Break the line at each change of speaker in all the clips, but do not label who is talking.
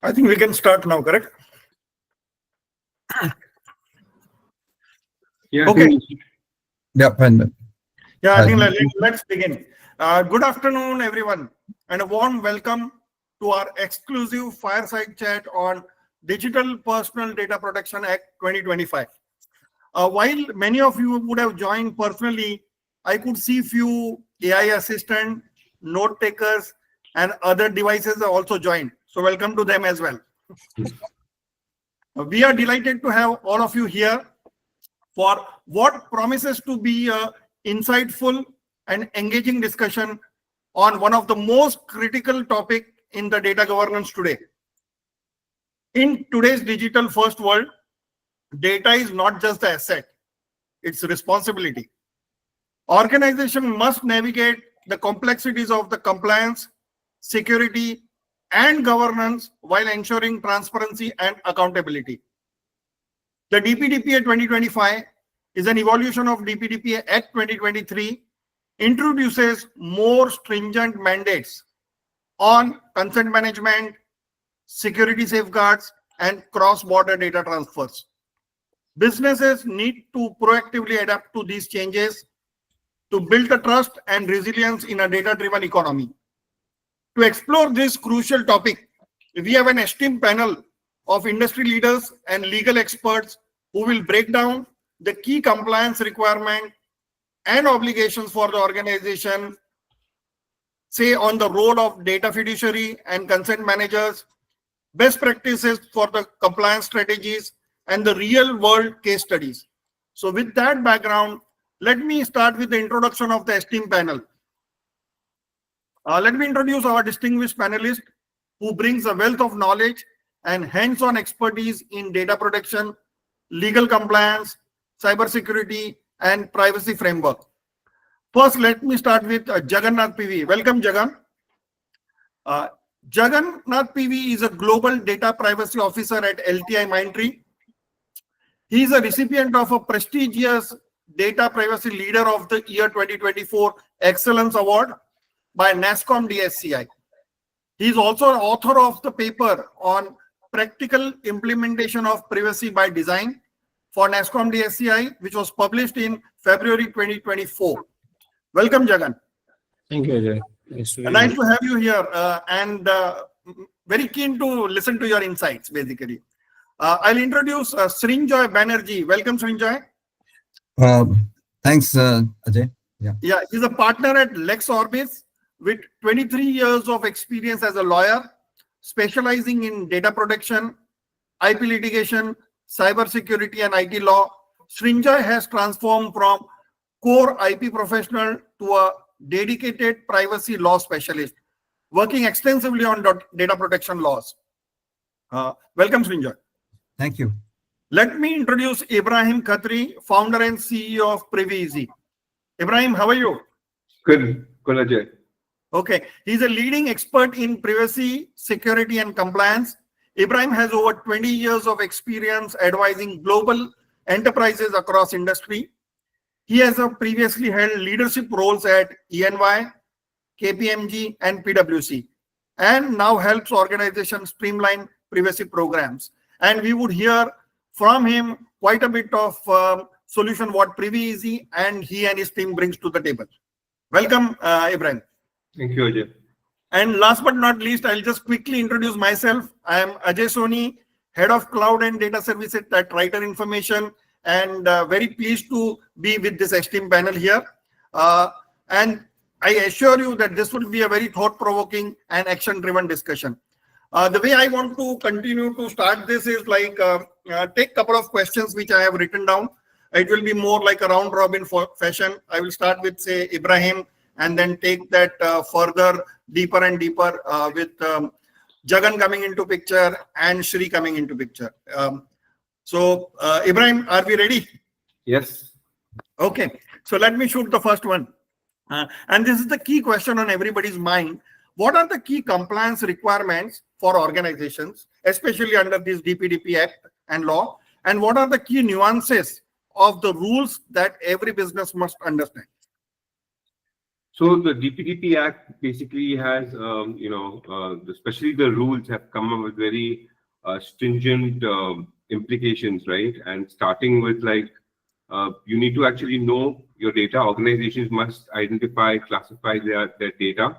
I think we can start now, correct?
Yeah.
Okay.
Yeah, fine.
Yeah, I think let's begin. Good afternoon, everyone, and a warm welcome to our exclusive Fireside Chat on Digital Personal Data Protection Act 2025. While many of you would have joined personally, I could see few AI assistant, note takers, and other devices have also joined. So welcome to them as well. We are delighted to have all of you here for what promises to be a insightful and engaging discussion on one of the most critical topic in the data governance today. In today's digital first world, data is not just the asset, it's responsibility. Organization must navigate the complexities of the compliance, security, and governance while ensuring transparency and accountability. The DPDPA 2025 is an evolution of DPDPA Act 2023, introduces more stringent mandates on consent management, security safeguards, and cross-border data transfers. Businesses need to proactively adapt to these changes to build the trust and resilience in a data-driven economy. To explore this crucial topic, we have an esteemed panel of industry leaders and legal experts who will break down the key compliance requirements and obligations for the organization, say on the role of data fiduciary and consent managers, best practices for the compliance strategies, and the real world case studies. So with that background, let me start with the introduction of the esteemed panel. Let me introduce our distinguished panelist who brings a wealth of knowledge and hands-on expertise in data protection, legal compliance, cybersecurity, and privacy framework. First, let me start with Jagannath PV. Welcome, Jagan. Jagannath PV is a global data privacy officer at LTI Mindtree. He is a recipient of a prestigious Data Privacy Leader of the Year 2024 Excellence Award by NASSCOM DSCI. He is also an author of the paper on practical implementation of privacy by design for NASSCOM DSCI, which was published in February 2024. Welcome, Jagan.
Thank you, Ajay.
Nice to have you here and very keen to listen to your insights, basically. I'll introduce Srinjoy Banerjee. Welcome, Srinjoy.
Thanks, Ajay.
Yeah, he's a partner at LexOrbis with 23 years of experience as a lawyer, specializing in data protection, IP litigation, cybersecurity, and IT law. Srinjoy has transformed from core IP professional to a dedicated privacy law specialist, working extensively on data protection laws. Welcome, Srinjoy.
Thank you.
Let me introduce Ibrahim Khatri, founder and CEO of PrivEzi. Ibrahim, how are you?
Good, Ajay.
Okay, he's a leading expert in privacy, security, and compliance. Ibrahim has over 20 years of experience advising global enterprises across industry. He has previously held leadership roles at EY, KPMG, and PwC, and now helps organizations streamline privacy programs. And we would hear from him quite a bit of solution what PrivEzi and he and his team brings to the table. Welcome, Ibrahim.
Thank you, Ajay.
And last but not least, I'll just quickly introduce myself. I am Ajay Soni, Head of Cloud and Data Services at Writer Information, and very pleased to be with this esteemed panel here. And I assure you that this will be a very thought-provoking and action-driven discussion. The way I want to continue to start this is like take a couple of questions which I have written down. It will be more like a round-robin fashion. I will start with, say, Ibrahim, and then take that further deeper and deeper with Jagan coming into picture and Shri coming into picture. So Ibrahim, are we ready?
Yes.
Okay, so let me shoot the first one. And this is the key question on everybody's mind. What are the key compliance requirements for organizations, especially under this DPDP Act and law? And what are the key nuances of the rules that every business must understand?
So the DPDP Act basically has, especially the rules have come up with very stringent implications, right? And starting with like, you need to actually know your data. Organizations must identify, classify their data,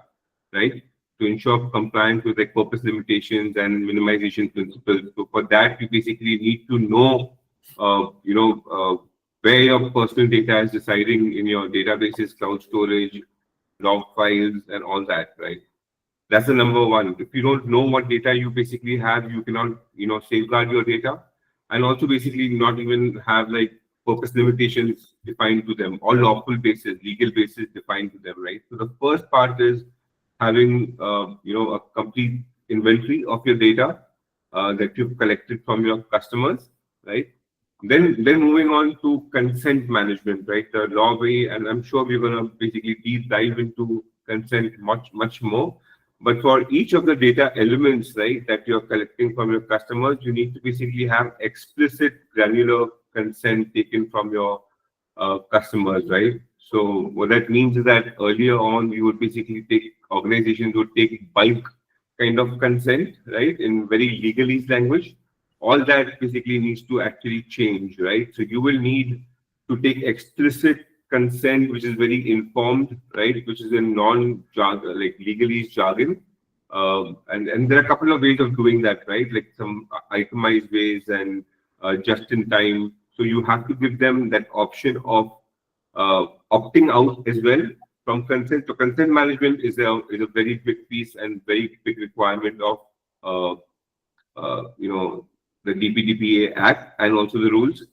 right? To ensure compliance with like purpose limitations and minimization principles. So for that, you basically need to know, where your personal data is residing in your databases, cloud storage, log files, and all that, right? That's the number one. If you don't know what data you basically have, you cannot, safeguard your data, and also basically not even have like purpose limitations defined to them, or lawful basis, legal basis defined to them, right? So the first part is having, a complete inventory of your data that you've collected from your customers, right? Then moving on to consent management, right? The law way, and I'm sure we're gonna basically deep dive into consent much more. But for each of the data elements, right, that you're collecting from your customers, you need to basically have explicit granular consent taken from your customers, right? So what that means is that earlier on, we would basically organizations would take bulk kind of consent, right, in very legalese language. All that basically needs to actually change, right? So you will need to take explicit consent, which is very informed, right, which is in non-jargon, like legalese jargon. And there are a couple of ways of doing that, right? Like some itemized ways and just in time. So you have to give them that option of opting out as well from consent. So consent management is a very big piece and very big requirement of the DPDPA Act and also the rules.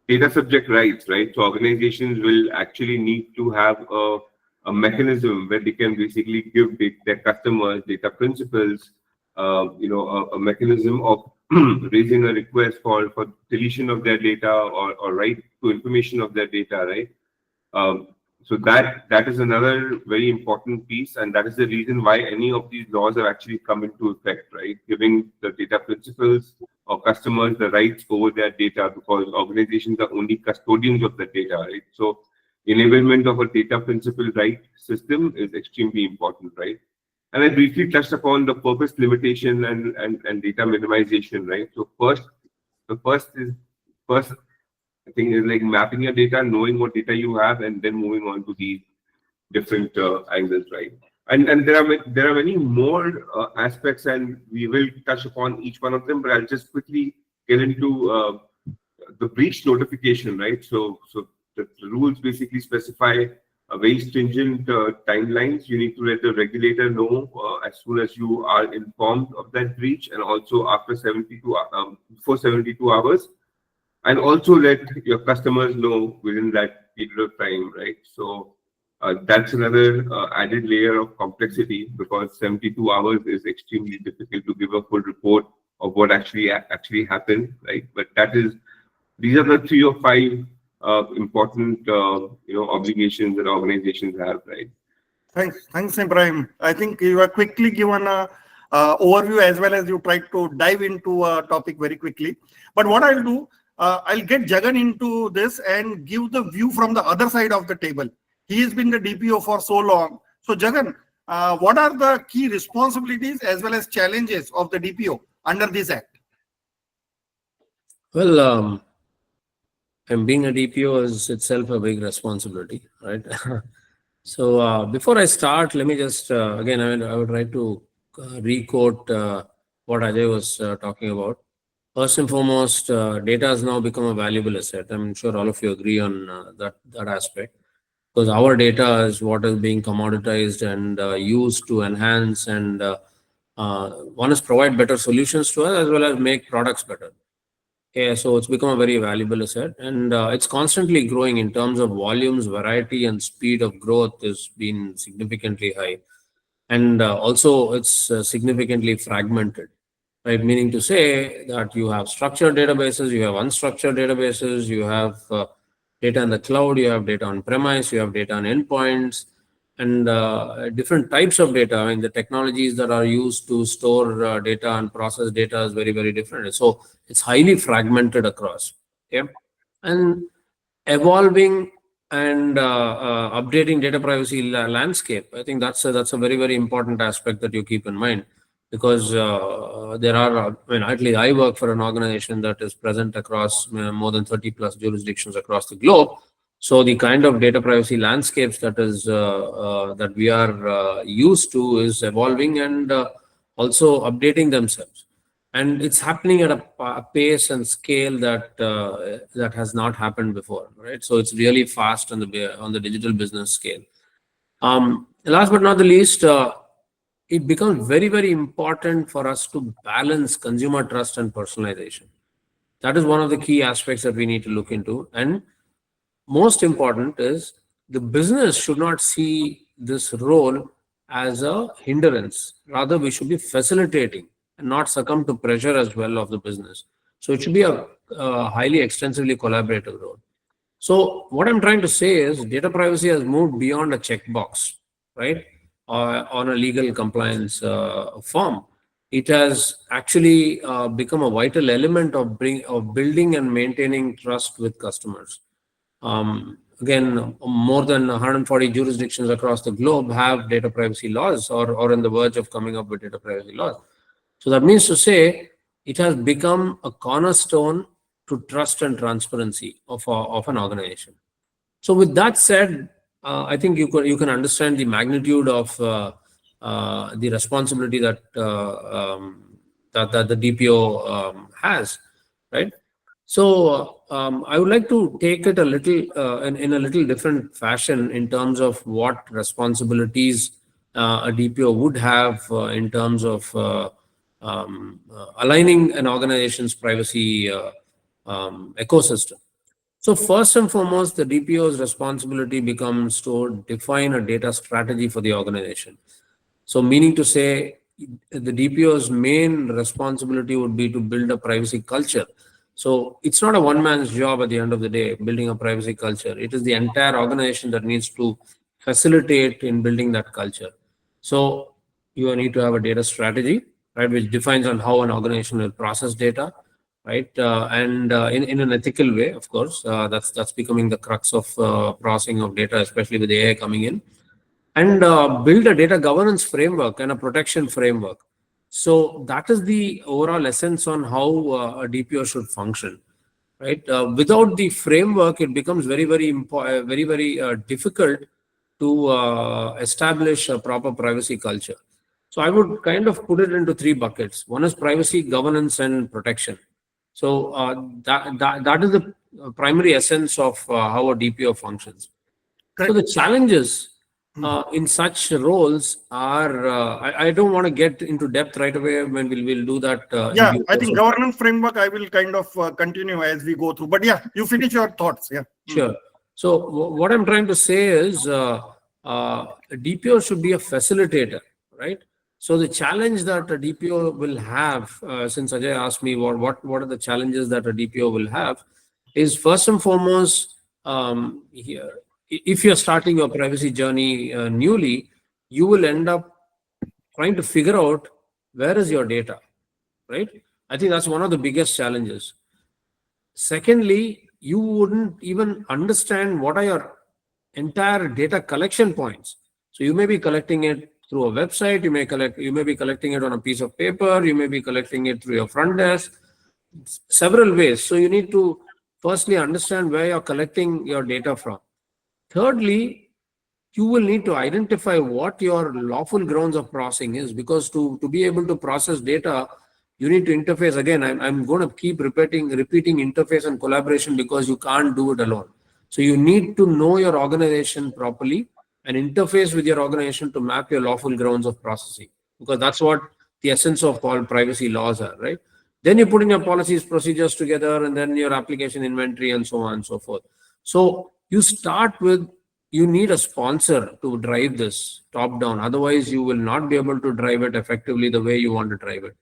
Data subject rights, right? So organizations will actually need to have a mechanism where they can basically give their customers data principals, a mechanism of raising a request for deletion of their data or right to information of their data, right? So that is another very important piece, and that is the reason why any of these laws have actually come into effect, right? Giving the data principals or customers the rights over their data, because organizations are only custodians of the data, right? So enablement of a data principal right system is extremely important, right? And I briefly touched upon the purpose limitation and data minimization, right? So the first thing is like mapping your data, knowing what data you have, and then moving on to these different angles, right? And there are many more aspects, and we will touch upon each one of them. But I'll just quickly get into the breach notification, right? So the rules basically specify a very stringent timelines. You need to let the regulator know as soon as you are informed of that breach, and also after 72 hours, and also let your customers know within that period of time, right? So that's another added layer of complexity, because 72 hours is extremely difficult to give a full report of what actually happened, right? But these are the 3 or 5 important obligations that organizations have, right?
Thanks, Ibrahim. I think you have quickly given a overview, as well as you tried to dive into a topic very quickly. But what I'll do, I'll get Jagan into this and give the view from the other side of the table. He has been the DPO for so long. So Jagan, what are the key responsibilities as well as challenges of the DPO under this act?
Well, and being a DPO is itself a big responsibility, right? So before I start, let me just, again, I would like to re-quote what Ajay was talking about. First and foremost, data has now become a valuable asset. I'm sure all of you agree on that aspect, because our data is what is being commoditized and used to enhance and one is provide better solutions to us, as well as make products better. Okay, so it's become a very valuable asset, and it's constantly growing in terms of volumes, variety, and speed of growth has been significantly high. And also it's significantly fragmented, right? Meaning to say that you have structured databases, you have unstructured databases, you have data in the cloud, you have data on premise, you have data on endpoints, and different types of data. I mean, the technologies that are used to store data and process data is very, very different. So it's highly fragmented across. Okay, and evolving and updating data privacy landscape. I think that's a very, very important aspect that you keep in mind, because there are, at least I work for an organization that is present across more than 30 plus jurisdictions across the globe. So the kind of data privacy landscapes that we are used to is evolving and also updating themselves. And it's happening at a pace and scale that has not happened before, right? So it's really fast on the digital business scale. Last but not the least, it becomes very, very important for us to balance consumer trust and personalization. That is one of the key aspects that we need to look into. And most important is the business should not see this role as a hindrance. Rather, we should be facilitating and not succumb to pressure as well of the business. So it should be a highly extensively collaborative role. So what I'm trying to say is data privacy has moved beyond a checkbox, right? On a legal compliance form. It has actually become a vital element of building and maintaining trust with customers. Again, more than 140 jurisdictions across the globe have data privacy laws or on the verge of coming up with data privacy laws. So that means to say it has become a cornerstone to trust and transparency of an organization. So with that said, I think you can understand the magnitude of the responsibility that the DPO has, right? So I would like to take it a little in a little different fashion in terms of what responsibilities a DPO would have in terms of aligning an organization's privacy ecosystem. So first and foremost, the DPO's responsibility becomes to define a data strategy for the organization. So meaning to say, the DPO's main responsibility would be to build a privacy culture. So it's not a one-man's job at the end of the day, building a privacy culture. It is the entire organization that needs to facilitate in building that culture. So you need to have a data strategy, right, which defines on how an organization will process data, right, and in an ethical way, of course. That's becoming the crux of processing of data, especially with AI coming in, and build a data governance framework and a protection framework. So that is the overall essence on how a DPO should function, right? Without the framework, it becomes very, very difficult to establish a proper privacy culture. So I would kind of put it into three buckets. One is privacy, governance, and protection. So that is the primary essence of how a DPO functions.
Correct.
So the challenges in such roles are, I don't want to get into depth right away when we'll do that.
Yeah, I think governance framework, I will kind of continue as we go through. But yeah, you finish your thoughts. Yeah.
Sure. So what I'm trying to say is a DPO should be a facilitator, right? So the challenge that a DPO will have, since Ajay asked me what are the challenges that a DPO will have, is first and foremost, if you're starting your privacy journey newly, you will end up trying to figure out where is your data, right? I think that's one of the biggest challenges. Secondly, you wouldn't even understand what are your entire data collection points. So you may be collecting it through a website, you may be collecting it on a piece of paper, you may be collecting it through your front desk, several ways. So you need to firstly understand where you're collecting your data from. Thirdly, you will need to identify what your lawful grounds of processing is, because to be able to process data, you need to interface. Again, I'm going to keep repeating interface and collaboration, because you can't do it alone. So you need to know your organization properly and interface with your organization to map your lawful grounds of processing, because that's what the essence of all privacy laws are, right? Then you put in your policies, procedures together, and then your application inventory and so on and so forth. So you start with, you need a sponsor to drive this top down. Otherwise, you will not be able to drive it effectively the way you want to drive it.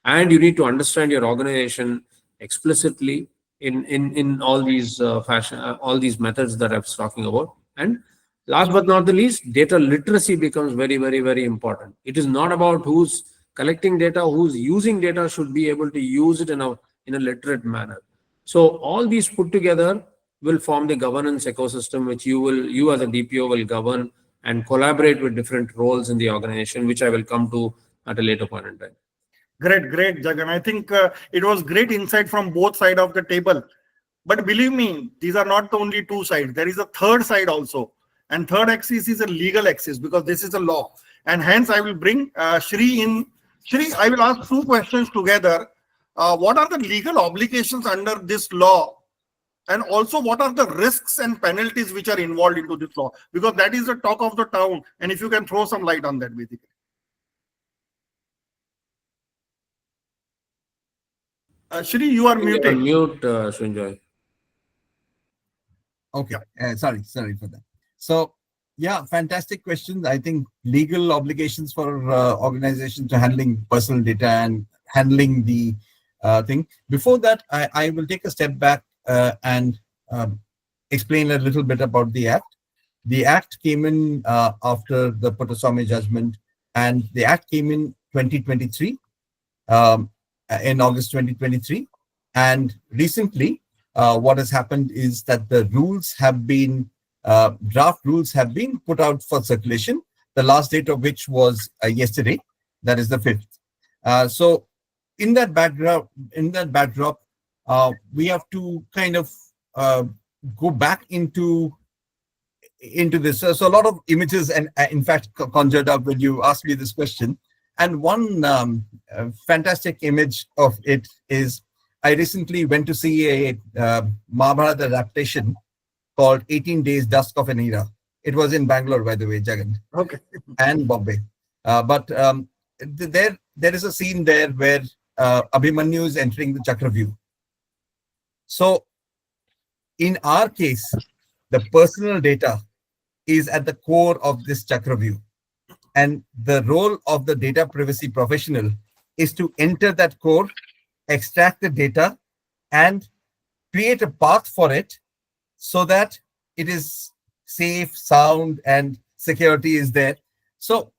And you need to understand your organization explicitly in all these all these methods that I was talking about. And last but not the least, data literacy becomes very, very, very important. It is not about who's collecting data, who's using data should be able to use it in a literate manner. So all these put together will form the governance ecosystem, which you as a DPO will govern and collaborate with different roles in the organization, which I will come to at a later point in time.
Great, Jagan. I think it was great insight from both sides of the table. But believe me, these are not the only two sides. There is a third side also. And third axis is a legal axis because this is a law. And hence I will bring Shri in. Shri, I will ask two questions together. What are the legal obligations under this law? And also, what are the risks and penalties which are involved into this law? Because that is the talk of the town. And if you can throw some light on that, basically. Shri, you are muted.
Mute, Srinjoy.
Okay. Sorry for that. So, yeah, fantastic questions. I think legal obligations for organizations to handling personal data and handling the thing. Before that, I will take a step back and explain a little bit about the Act. The Act came in after the Potoswamy judgment, and the Act came in 2023, in August 2023. And recently, what has happened is that the rules have been, draft rules have been put out for circulation, the last date of which was yesterday, that is the 5th. So in that backdrop, we have to kind of go back into this. So a lot of images, and in fact, conjured up when you asked me this question. And one fantastic image of it is, I recently went to see a Mahabharata adaptation called 18 Days Dusk of an Era. It was in Bangalore, by the way, Jagan.
Okay.
And Bombay. But there is a scene there where Abhimanyu is entering the Chakravyuh. So in our case, the personal data is at the core of this Chakravyuh. And the role of the data privacy professional is to enter that core, extract the data, and create a path for it so that it is safe, sound, and security is there. So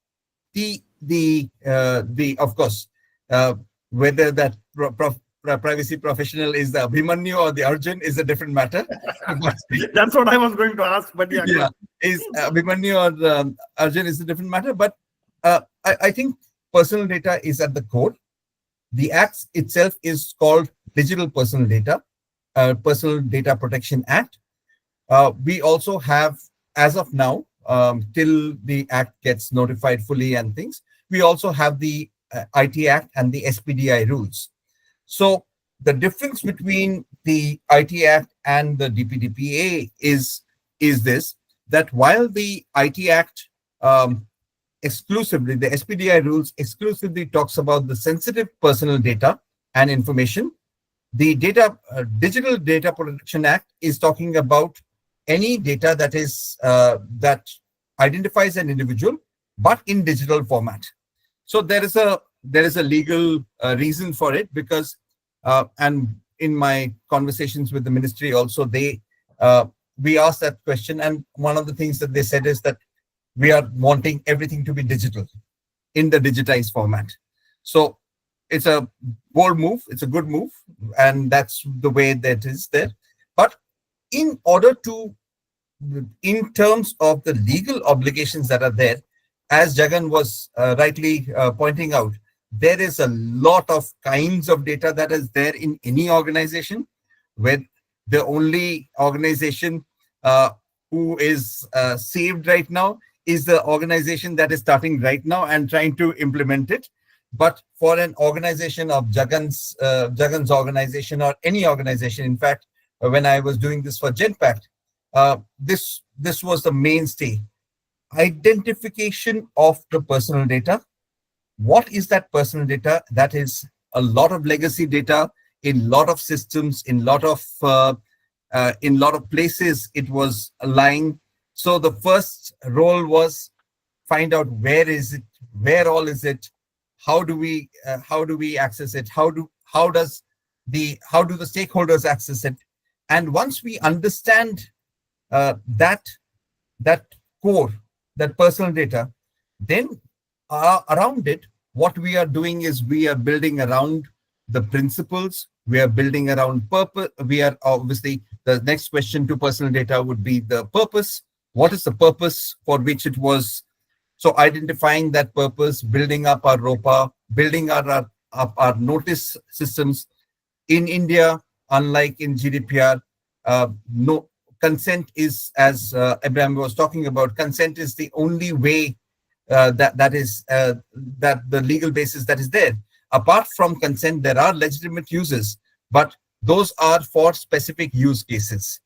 of course, whether that privacy professional is the Abhimanyu or the Arjun is a different matter.
That's what I was going to ask, but yeah.
Is Abhimanyu or Arjun is a different matter. But I think personal data is at the core. The Act itself is called Digital Personal Data, Personal Data Protection Act. We also have, as of now, till the Act gets notified fully and things, we also have the IT Act and the SPDI rules. So the difference between the IT Act and the DPDPA is this, that while the IT Act exclusively, the SPDI rules exclusively talks about the sensitive personal data and information, the Digital Data Protection Act is talking about any data that is that identifies an individual, but in digital format. So there is a legal reason for it, because and in my conversations with the ministry also, we asked that question, and one of the things that they said is that we are wanting everything to be digital in the digitized format. So it's a bold move, it's a good move, and that's the way that is there. But in terms of the legal obligations that are there, as Jagan was rightly pointing out, there is a lot of kinds of data that is there in any organization, where the only organization who is saved right now is the organization that is starting right now and trying to implement it. But for an organization of Jagan's organization, or any organization, in fact, when I was doing this for Genpact, this was the mainstay. Identification of the personal data. What is that personal data? That is a lot of legacy data in a lot of systems, in a lot of places it was lying. So the first role was find out where is it, where all is it, how do we access it, how do the stakeholders access it, and once we understand that core, that personal data, then around it, what we are doing is we are building around the principles, we are building around purpose, we are obviously the next question to personal data would be the purpose. What is the purpose for which it was? So identifying that purpose, building up our ROPA, building up our notice systems. In India, unlike in GDPR, no consent is, as Ibrahim was talking about, consent is the only way that the legal basis that is there. Apart from consent, there are legitimate uses, but those are for specific use cases.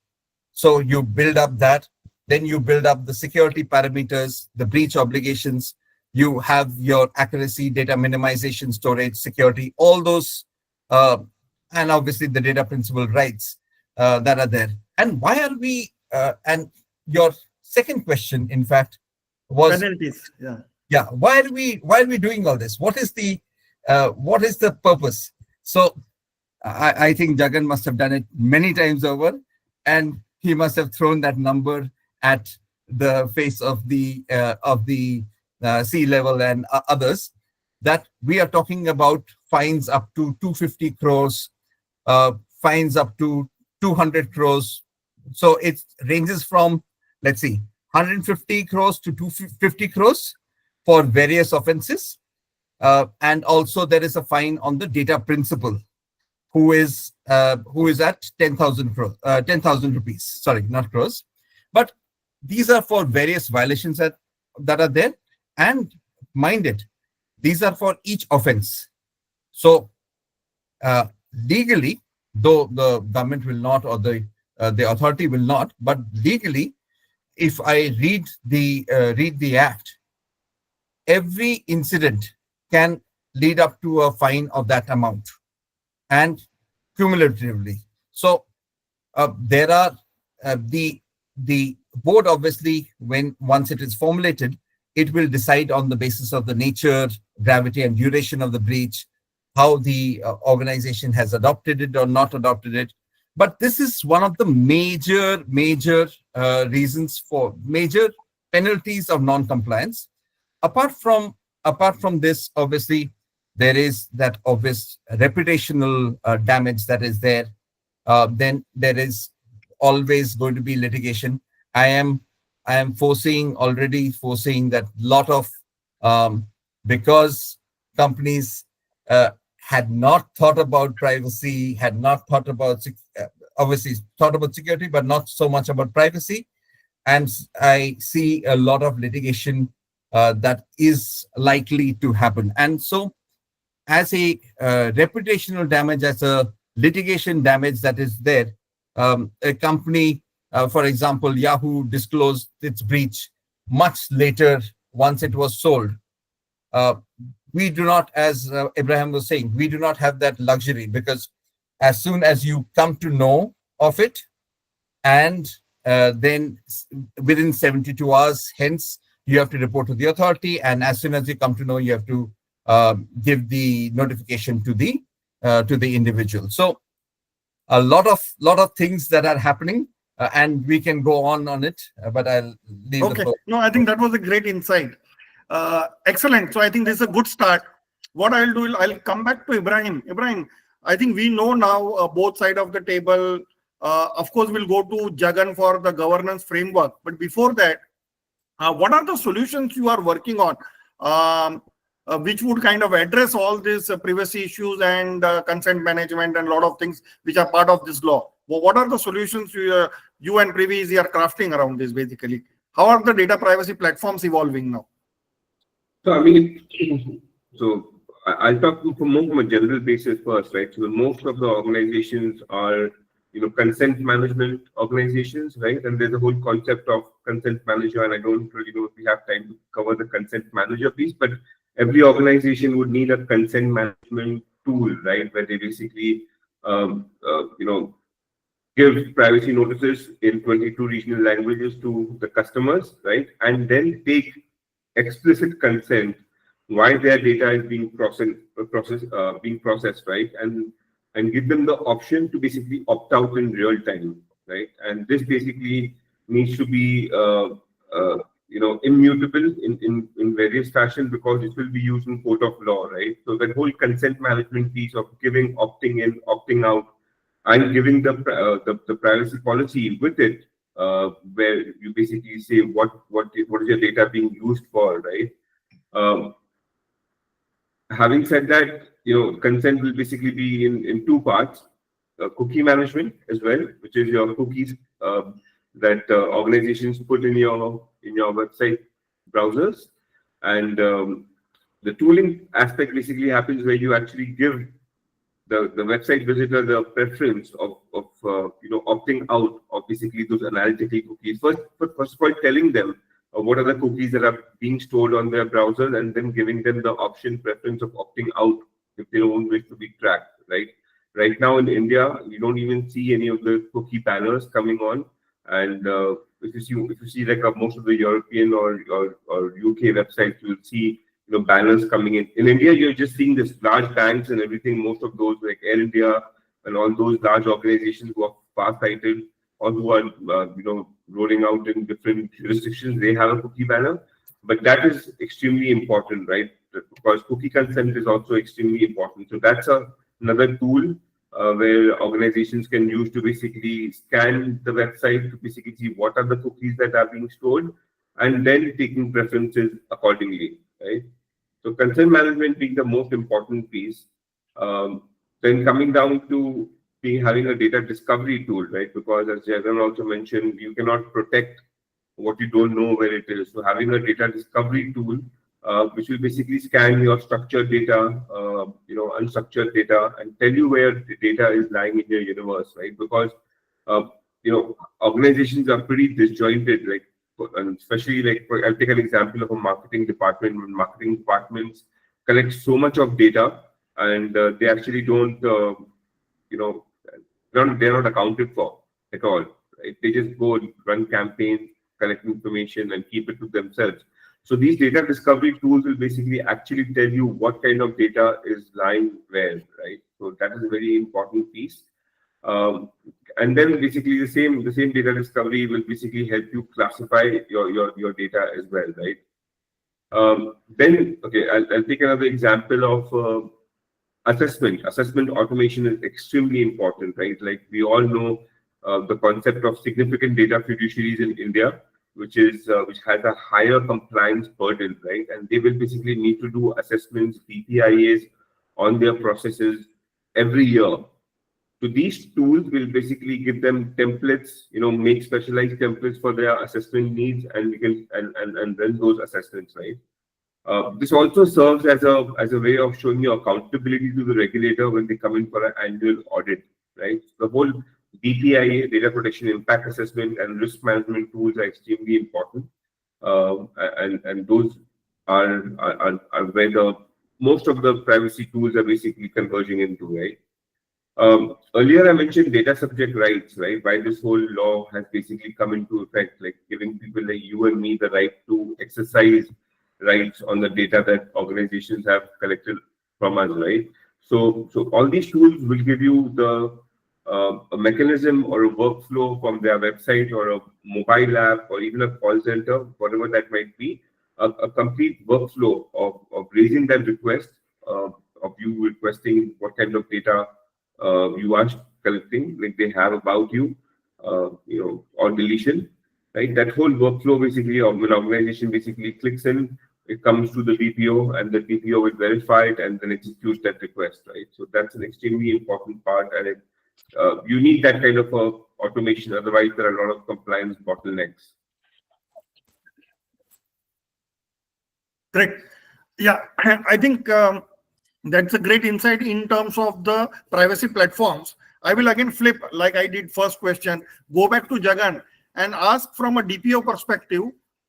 So you build up that, then you build up the security parameters, the breach obligations, you have your accuracy, data minimization, storage, security, all those, and obviously the data principal rights that are there. And why are we, and your second question, in fact, was
penalties.
Yeah, why are we doing all this? What is the purpose? So I think Jagan must have done it many times over, and he must have thrown that number at the face of the C-level and others, that we are talking about fines up to 250 crores, fines up to 200 crores. So it ranges from, let's see, 150 crores to 250 crores for various offenses. And also there is a fine on the data principal, who is at 10,000 crores, 10,000 rupees. Sorry, not crores. But these are for various violations that are there. And mind it, these are for each offense. So legally, though the government will not, or the authority will not, but legally, if I read the act, every incident can lead up to a fine of that amount, and cumulatively. So there are the board, obviously, once it is formulated, it will decide on the basis of the nature, gravity, and duration of the breach, how the organization has adopted it or not adopted it. But this is one of the major reasons for major penalties of non-compliance. Apart from this, obviously, there is that obvious reputational damage that is there. Then there is always going to be litigation. I am already foreseeing that lot of because companies had not thought about privacy, had not thought about obviously thought about security, but not so much about privacy. And I see a lot of litigation that is likely to happen. And so as a reputational damage, as a litigation damage that is there, a company, for example, Yahoo disclosed its breach much later once it was sold. We do not, as Ibrahim was saying, we do not have that luxury, because as soon as you come to know of it, and then within 72 hours, hence, you have to report to the authority. And as soon as you come to know, you have to give the notification to the individual. So a lot of things that are happening, and we can go on it, but I'll leave the floor.
No, I think that was a great insight. Excellent. So I think this is a good start. What I'll do, I'll come back to Ibrahim. Ibrahim, I think we know now both sides of the table. Of course, we'll go to Jagan for the governance framework. But before that, what are the solutions you are working on, which would kind of address all these privacy issues and consent management and a lot of things which are part of this law? Well, what are the solutions you and PrivEzi are crafting around this, basically? How are the data privacy platforms evolving now?
So, I mean, I'll talk from a general basis first, right? So most of the organizations are, consent management organizations, right? And there's a whole concept of consent manager, and I don't really know if we have time to cover the consent manager piece, but every organization would need a consent management tool, right? Where they basically, give privacy notices in 22 regional languages to the customers, right? And then take explicit consent why their data is being processed, right? And give them the option to basically opt out in real time, right? And this basically needs to be, immutable in various fashion, because it will be used in court of law, right? So that whole consent management piece of giving, opting in, opting out, I'm giving the privacy policy with it, where you basically say what is your data being used for, right? Having said that, consent will basically be in two parts: cookie management as well, which is your cookies that organizations put in your website browsers, and the tooling aspect basically happens where you actually give the website visitor the preference of opting out of basically those analytical cookies. First of all, telling them what are the cookies that are being stored on their browser, and then giving them the option preference of opting out if they don't wish to be tracked. Right now in India, you don't even see any of the cookie banners coming on, and if you see like most of the European or UK websites, you'll see banners coming in. In India, you're just seeing this large banks and everything. Most of those like Air India and all those large organizations who are far-sighted or who are rolling out in different jurisdictions, they have a cookie banner. But that is extremely important, right? Because cookie consent is also extremely important. So that's another tool where organizations can use to basically scan the website to basically see what are the cookies that are being stored, and then taking preferences accordingly, right? So consent management being the most important piece. Then coming down to having a data discovery tool, right? Because as Jagan also mentioned, you cannot protect what you don't know where it is. So having a data discovery tool, which will basically scan your structured data, unstructured data, and tell you where the data is lying in your universe, right? Because organizations are pretty disjointed, like, and especially like I'll take an example of a marketing department. When marketing departments collect so much of data, and they actually don't, they're not accounted for at all, right? They just go run campaigns, collect information, and keep it to themselves. So these data discovery tools will basically actually tell you what kind of data is lying where, right? So that is a very important piece. And then basically the same data discovery will basically help you classify your data as well, right? Then, okay, I'll take another example of assessment. Assessment automation is extremely important, right? Like we all know the concept of significant data fiduciaries in India, which has a higher compliance burden, right? And they will basically need to do assessments, DPIAs on their processes every year. So these tools will basically give them templates, make specialized templates for their assessment needs, and we can and run those assessments, right? This also serves as a way of showing your accountability to the regulator when they come in for an annual audit, right? The whole DPIA, data protection impact assessment, and risk management tools are extremely important, and those are where most of the privacy tools are basically converging into, right? Earlier I mentioned data subject rights, right? Why this whole law has basically come into effect, like giving people like you and me the right to exercise rights on the data that organizations have collected from us, right? So all these tools will give you a mechanism or a workflow from their website or a mobile app or even a call center, whatever that might be, a complete workflow of raising that request, of you requesting what kind of data you are collecting, like they have about you, or deletion, right? That whole workflow basically, when an organization basically clicks in, it comes to the DPO, and the DPO will verify it and then execute that request, right? So that's an extremely important part, and you need that kind of automation. Otherwise, there are a lot of compliance bottlenecks.
Great. Yeah, I think that's a great insight in terms of the privacy platforms. I will again flip, like I did first question, go back to Jagan and ask from a DPO perspective,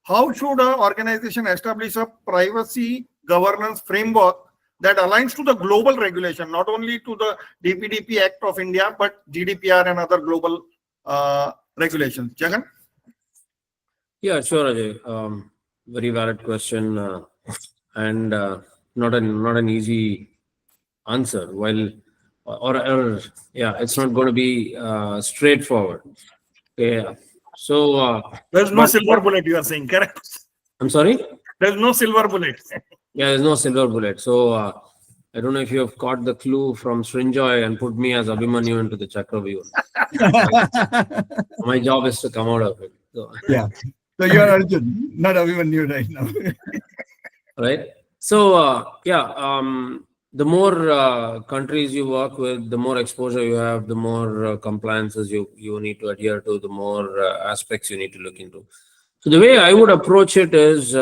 how should an organization establish a privacy governance framework that aligns to the global regulation, not only to the DPDP Act of India, but GDPR and other global regulations? Jagan?
Yeah, sure, Ajay. Very valid question, and not an easy answer. Well, or yeah, it's not going to be straightforward. Yeah. So
There's no silver bullet, you are saying, correct?
I'm sorry?
There's no silver bullet.
Yeah, there's no silver bullet. So I don't know if you have caught the clue from Srinjoy and put me as Abhimanyu into the Chakravyuh. My job is to come out of it. So,
Yeah. So you're Arjun, not Abhimanyu right now.
right. So, the more countries you work with, the more exposure you have, the more compliances you need to adhere to, the more aspects you need to look into. So the way I would approach it is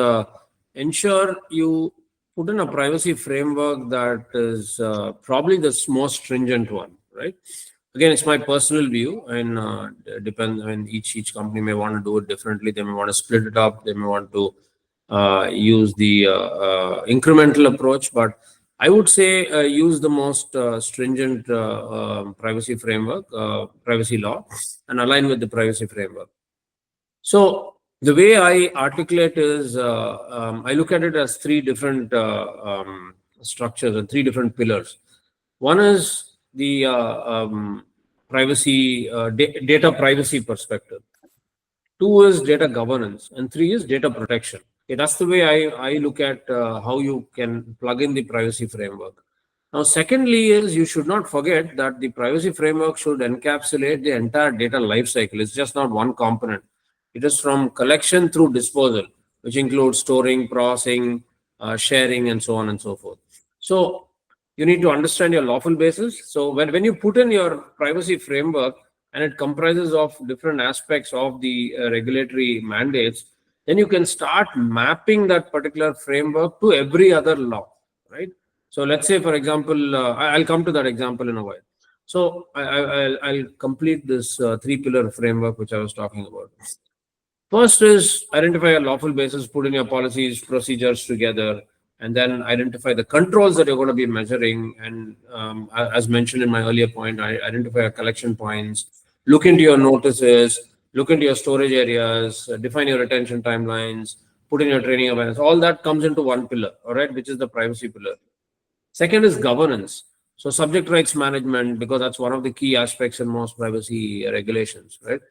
ensure you put in a privacy framework that is probably the most stringent one, right? Again, it's my personal view, and depends. I mean, each company may want to do it differently. They may want to split it up. They may want to use the incremental approach, but I would say use the most stringent privacy framework, privacy law, and align with the privacy framework. So the way I articulate is I look at it as three different structures and three different pillars. One is the data privacy perspective. Two is data governance, and three is data protection. Okay, that's the way I look at how you can plug in the privacy framework. Now, secondly is you should not forget that the privacy framework should encapsulate the entire data lifecycle. It's just not one component. It is from collection through disposal, which includes storing, processing, sharing, and so on and so forth. So you need to understand your lawful basis. So when you put in your privacy framework and it comprises of different aspects of the regulatory mandates, then you can start mapping that particular framework to every other law, right? So let's say, for example, I'll come to that example in a while. So I'll complete this three-pillar framework which I was talking about. First is identify a lawful basis, put in your policies, procedures together, and then identify the controls that you're going to be measuring. And as mentioned in my earlier point, I identify your collection points, look into your notices, look into your storage areas, define your retention timelines, put in your training awareness. All that comes into one pillar, all right, which is the privacy pillar. Second is governance. So subject rights management, because that's one of the key aspects in most privacy regulations, right?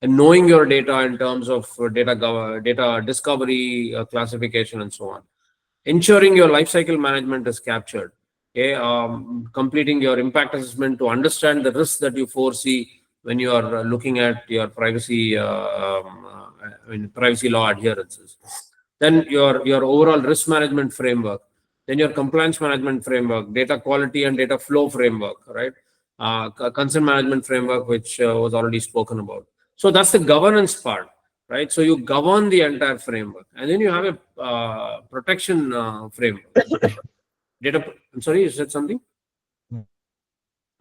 And knowing your data in terms of data discovery, classification, and so on. Ensuring your lifecycle management is captured. Okay, completing your impact assessment to understand the risks that you foresee when you are looking at your privacy, privacy law adherences. Then your overall risk management framework. Then your compliance management framework, data quality and data flow framework, right? Consent management framework, which was already spoken about. So that's the governance part, right? So you govern the entire framework, and then you have a protection framework. I'm sorry, you said something?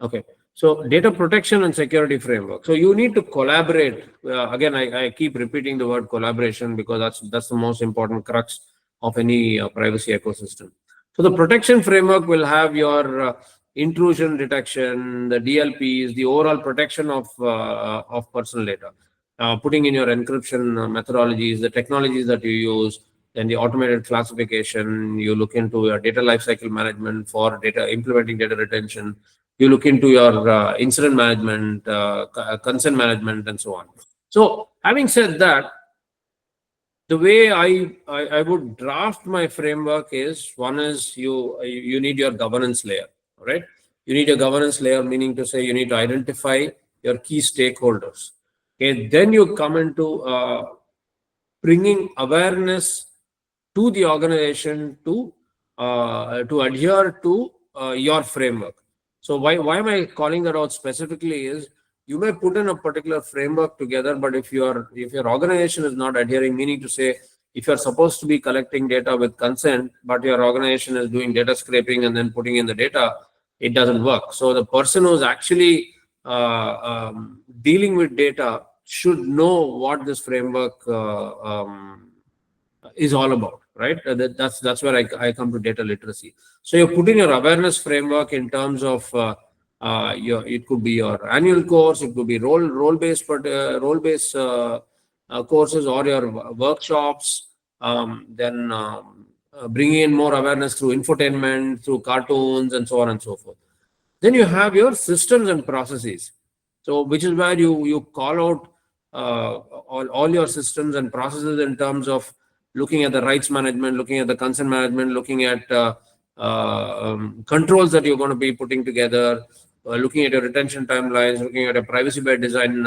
Okay. So data protection and security framework. So you need to collaborate. Again, I keep repeating the word collaboration because that's the most important crux of any privacy ecosystem. So the protection framework will have your intrusion detection, the DLPs, the overall protection of personal data, putting in your encryption methodologies, the technologies that you use, then the automated classification. You look into your data lifecycle management for data, implementing data retention. You look into your incident management, consent management, and so on. So having said that, the way I would draft my framework is, one is you need your governance layer, right? You need a governance layer, meaning to say you need to identify your key stakeholders. Okay, then you come into bringing awareness to the organization to adhere to your framework. So why am I calling that out specifically is, you may put in a particular framework together, but if your organization is not adhering, meaning to say, if you're supposed to be collecting data with consent, but your organization is doing data scraping and then putting in the data, it doesn't work. So the person who's actually dealing with data should know what this framework is all about, right? That's where I come to data literacy. So you put in your awareness framework in terms of it could be your annual course, it could be role-based courses or your workshops. Then bringing in more awareness through infotainment, through cartoons, and so on and so forth. Then you have your systems and processes. So which is where you call out all your systems and processes in terms of looking at the rights management, looking at the consent management, looking at controls that you're going to be putting together, looking at your retention timelines, looking at a privacy by design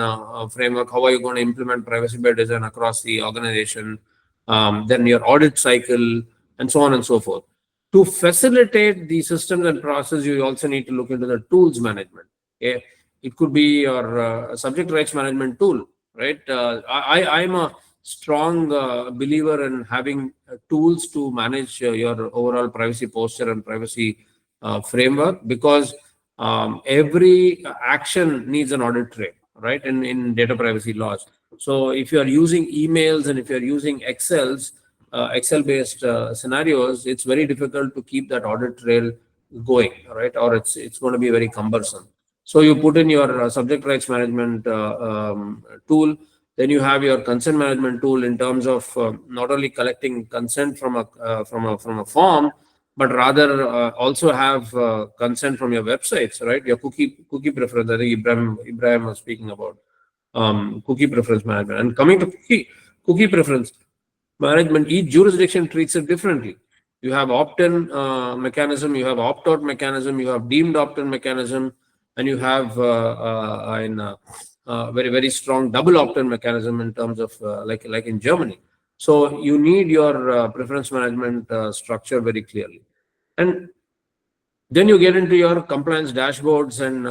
framework, how are you going to implement privacy by design across the organization, then your audit cycle, and so on and so forth. To facilitate the systems and process, you also need to look into the tools management. Okay? It could be your subject rights management tool, right? I'm a strong believer in having tools to manage your overall privacy posture and privacy framework, because every action needs an audit trail, right? In data privacy laws. So if you are using emails and if you're using Excel-based scenarios, it's very difficult to keep that audit trail going, right? Or it's going to be very cumbersome. So you put in your subject rights management tool. Then you have your consent management tool in terms of not only collecting consent from a form, but rather also have consent from your websites, right? Your cookie preference. I think Ibrahim was speaking about cookie preference management. And coming to cookie preference management, each jurisdiction treats it differently. You have opt-in mechanism, you have opt-out mechanism, you have deemed opt-in mechanism, and you have very, very strong double opt-in mechanism in terms of like in Germany. So you need your preference management structure very clearly. And then you get into your compliance dashboards and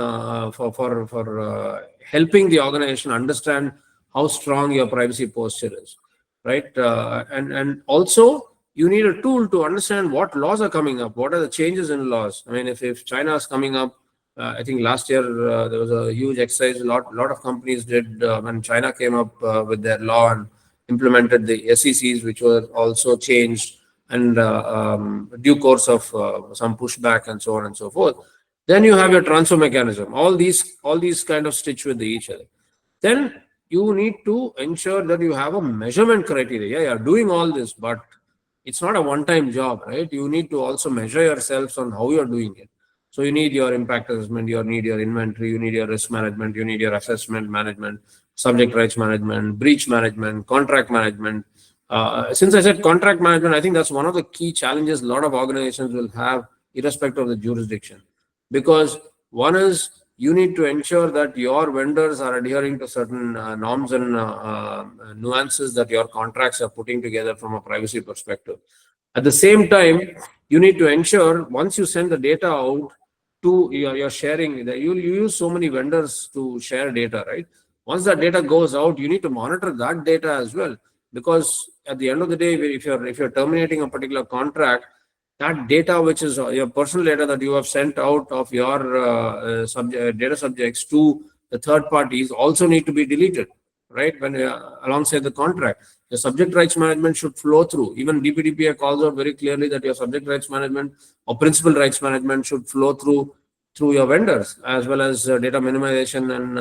for helping the organization understand how strong your privacy posture is, right? And also you need a tool to understand what laws are coming up, what are the changes in laws. I mean, if China is coming up, I think last year there was a huge exercise. A lot of companies did when China came up with their law and implemented the SECs, which were also changed, and due course of some pushback and so on and so forth. Then you have your transfer mechanism. All these kind of stitch with each other. Then you need to ensure that you have a measurement criteria. Yeah, you're doing all this, but it's not a one-time job, right? You need to also measure yourselves on how you're doing it. So you need your impact assessment, you need your inventory, you need your risk management, you need your assessment management, subject rights management, breach management, contract management. Since I said contract management, I think that's one of the key challenges a lot of organizations will have, irrespective of the jurisdiction. Because one is you need to ensure that your vendors are adhering to certain norms and nuances that your contracts are putting together from a privacy perspective. At the same time, you need to ensure once you send the data out to your sharing, that you use so many vendors to share data, right? Once that data goes out, you need to monitor that data as well, because at the end of the day, if you're terminating a particular contract, that data, which is your personal data that you have sent out of your data subjects to the third parties, also need to be deleted, right? When alongside the contract, the subject rights management should flow through. Even DPDPA calls out very clearly that your subject rights management or principal rights management should flow through your vendors, as well as data minimization and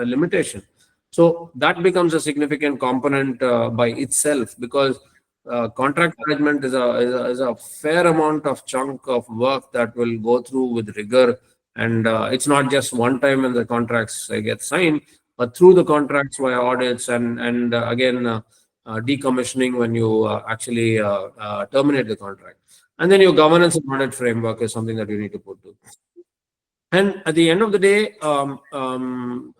limitation. So that becomes a significant component by itself, because contract management is a fair amount of chunk of work that will go through with rigor, and it's not just one time when the contracts get signed, but through the contracts via audits and again decommissioning when you actually terminate the contract. And then your governance and audit framework is something that you need to put to. And at the end of the day,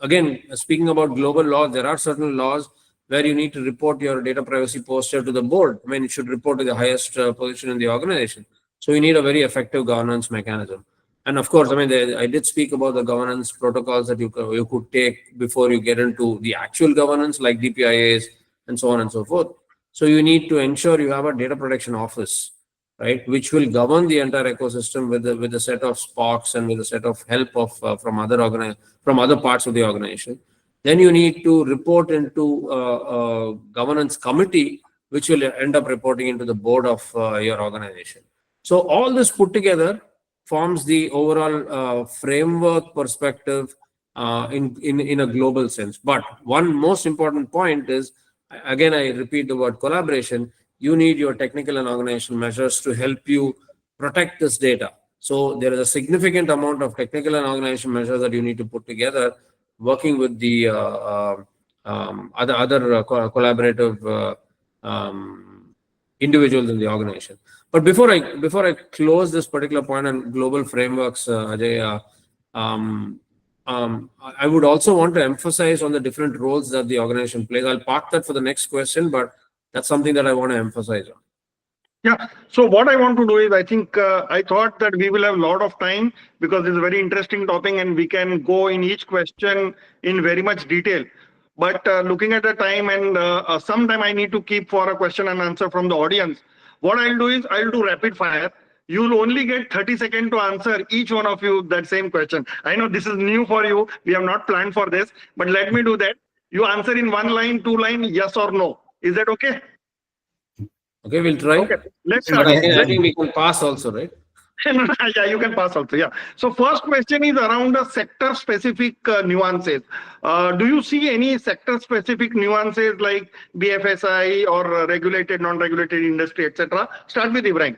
again, speaking about global laws, there are certain laws where you need to report your data privacy posture to the board. I mean, it should report to the highest position in the organization. So you need a very effective governance mechanism. And of course, I mean, I did speak about the governance protocols that you could take before you get into the actual governance, like DPIAs and so on and so forth. So you need to ensure you have a data protection office, right, which will govern the entire ecosystem with a set of SPOCs and with a set of help from other parts of the organization. Then you need to report into a governance committee, which will end up reporting into the board of your organization. So all this put together forms the overall framework perspective in a global sense. But one most important point is, again, I repeat the word collaboration. You need your technical and organizational measures to help you protect this data. So there is a significant amount of technical and organizational measures that you need to put together, working with the other collaborative individuals in the organization. But before I close this particular point on global frameworks, Ajay, I would also want to emphasize on the different roles that the organization plays. I'll park that for the next question, but that's something that I want to emphasize on.
Yeah. So what I want to do is, I think I thought that we will have a lot of time because it's a very interesting topic and we can go in each question in very much detail. But looking at the time and sometime I need to keep for a question and answer from the audience. What I'll do is I'll do rapid fire. You'll only get 30 seconds to answer each one of you that same question. I know this is new for you. We have not planned for this, but let me do that. You answer in 1 line, 2 line, yes or no. Is that okay?
Okay, we'll try.
Okay, let's start.
But I think we can pass also, right?
Yeah, you can pass also. Yeah. So first question is around the sector specific nuances. Do you see any sector specific nuances like BFSI or regulated, non-regulated industry, etc.? Start with Ibrahim.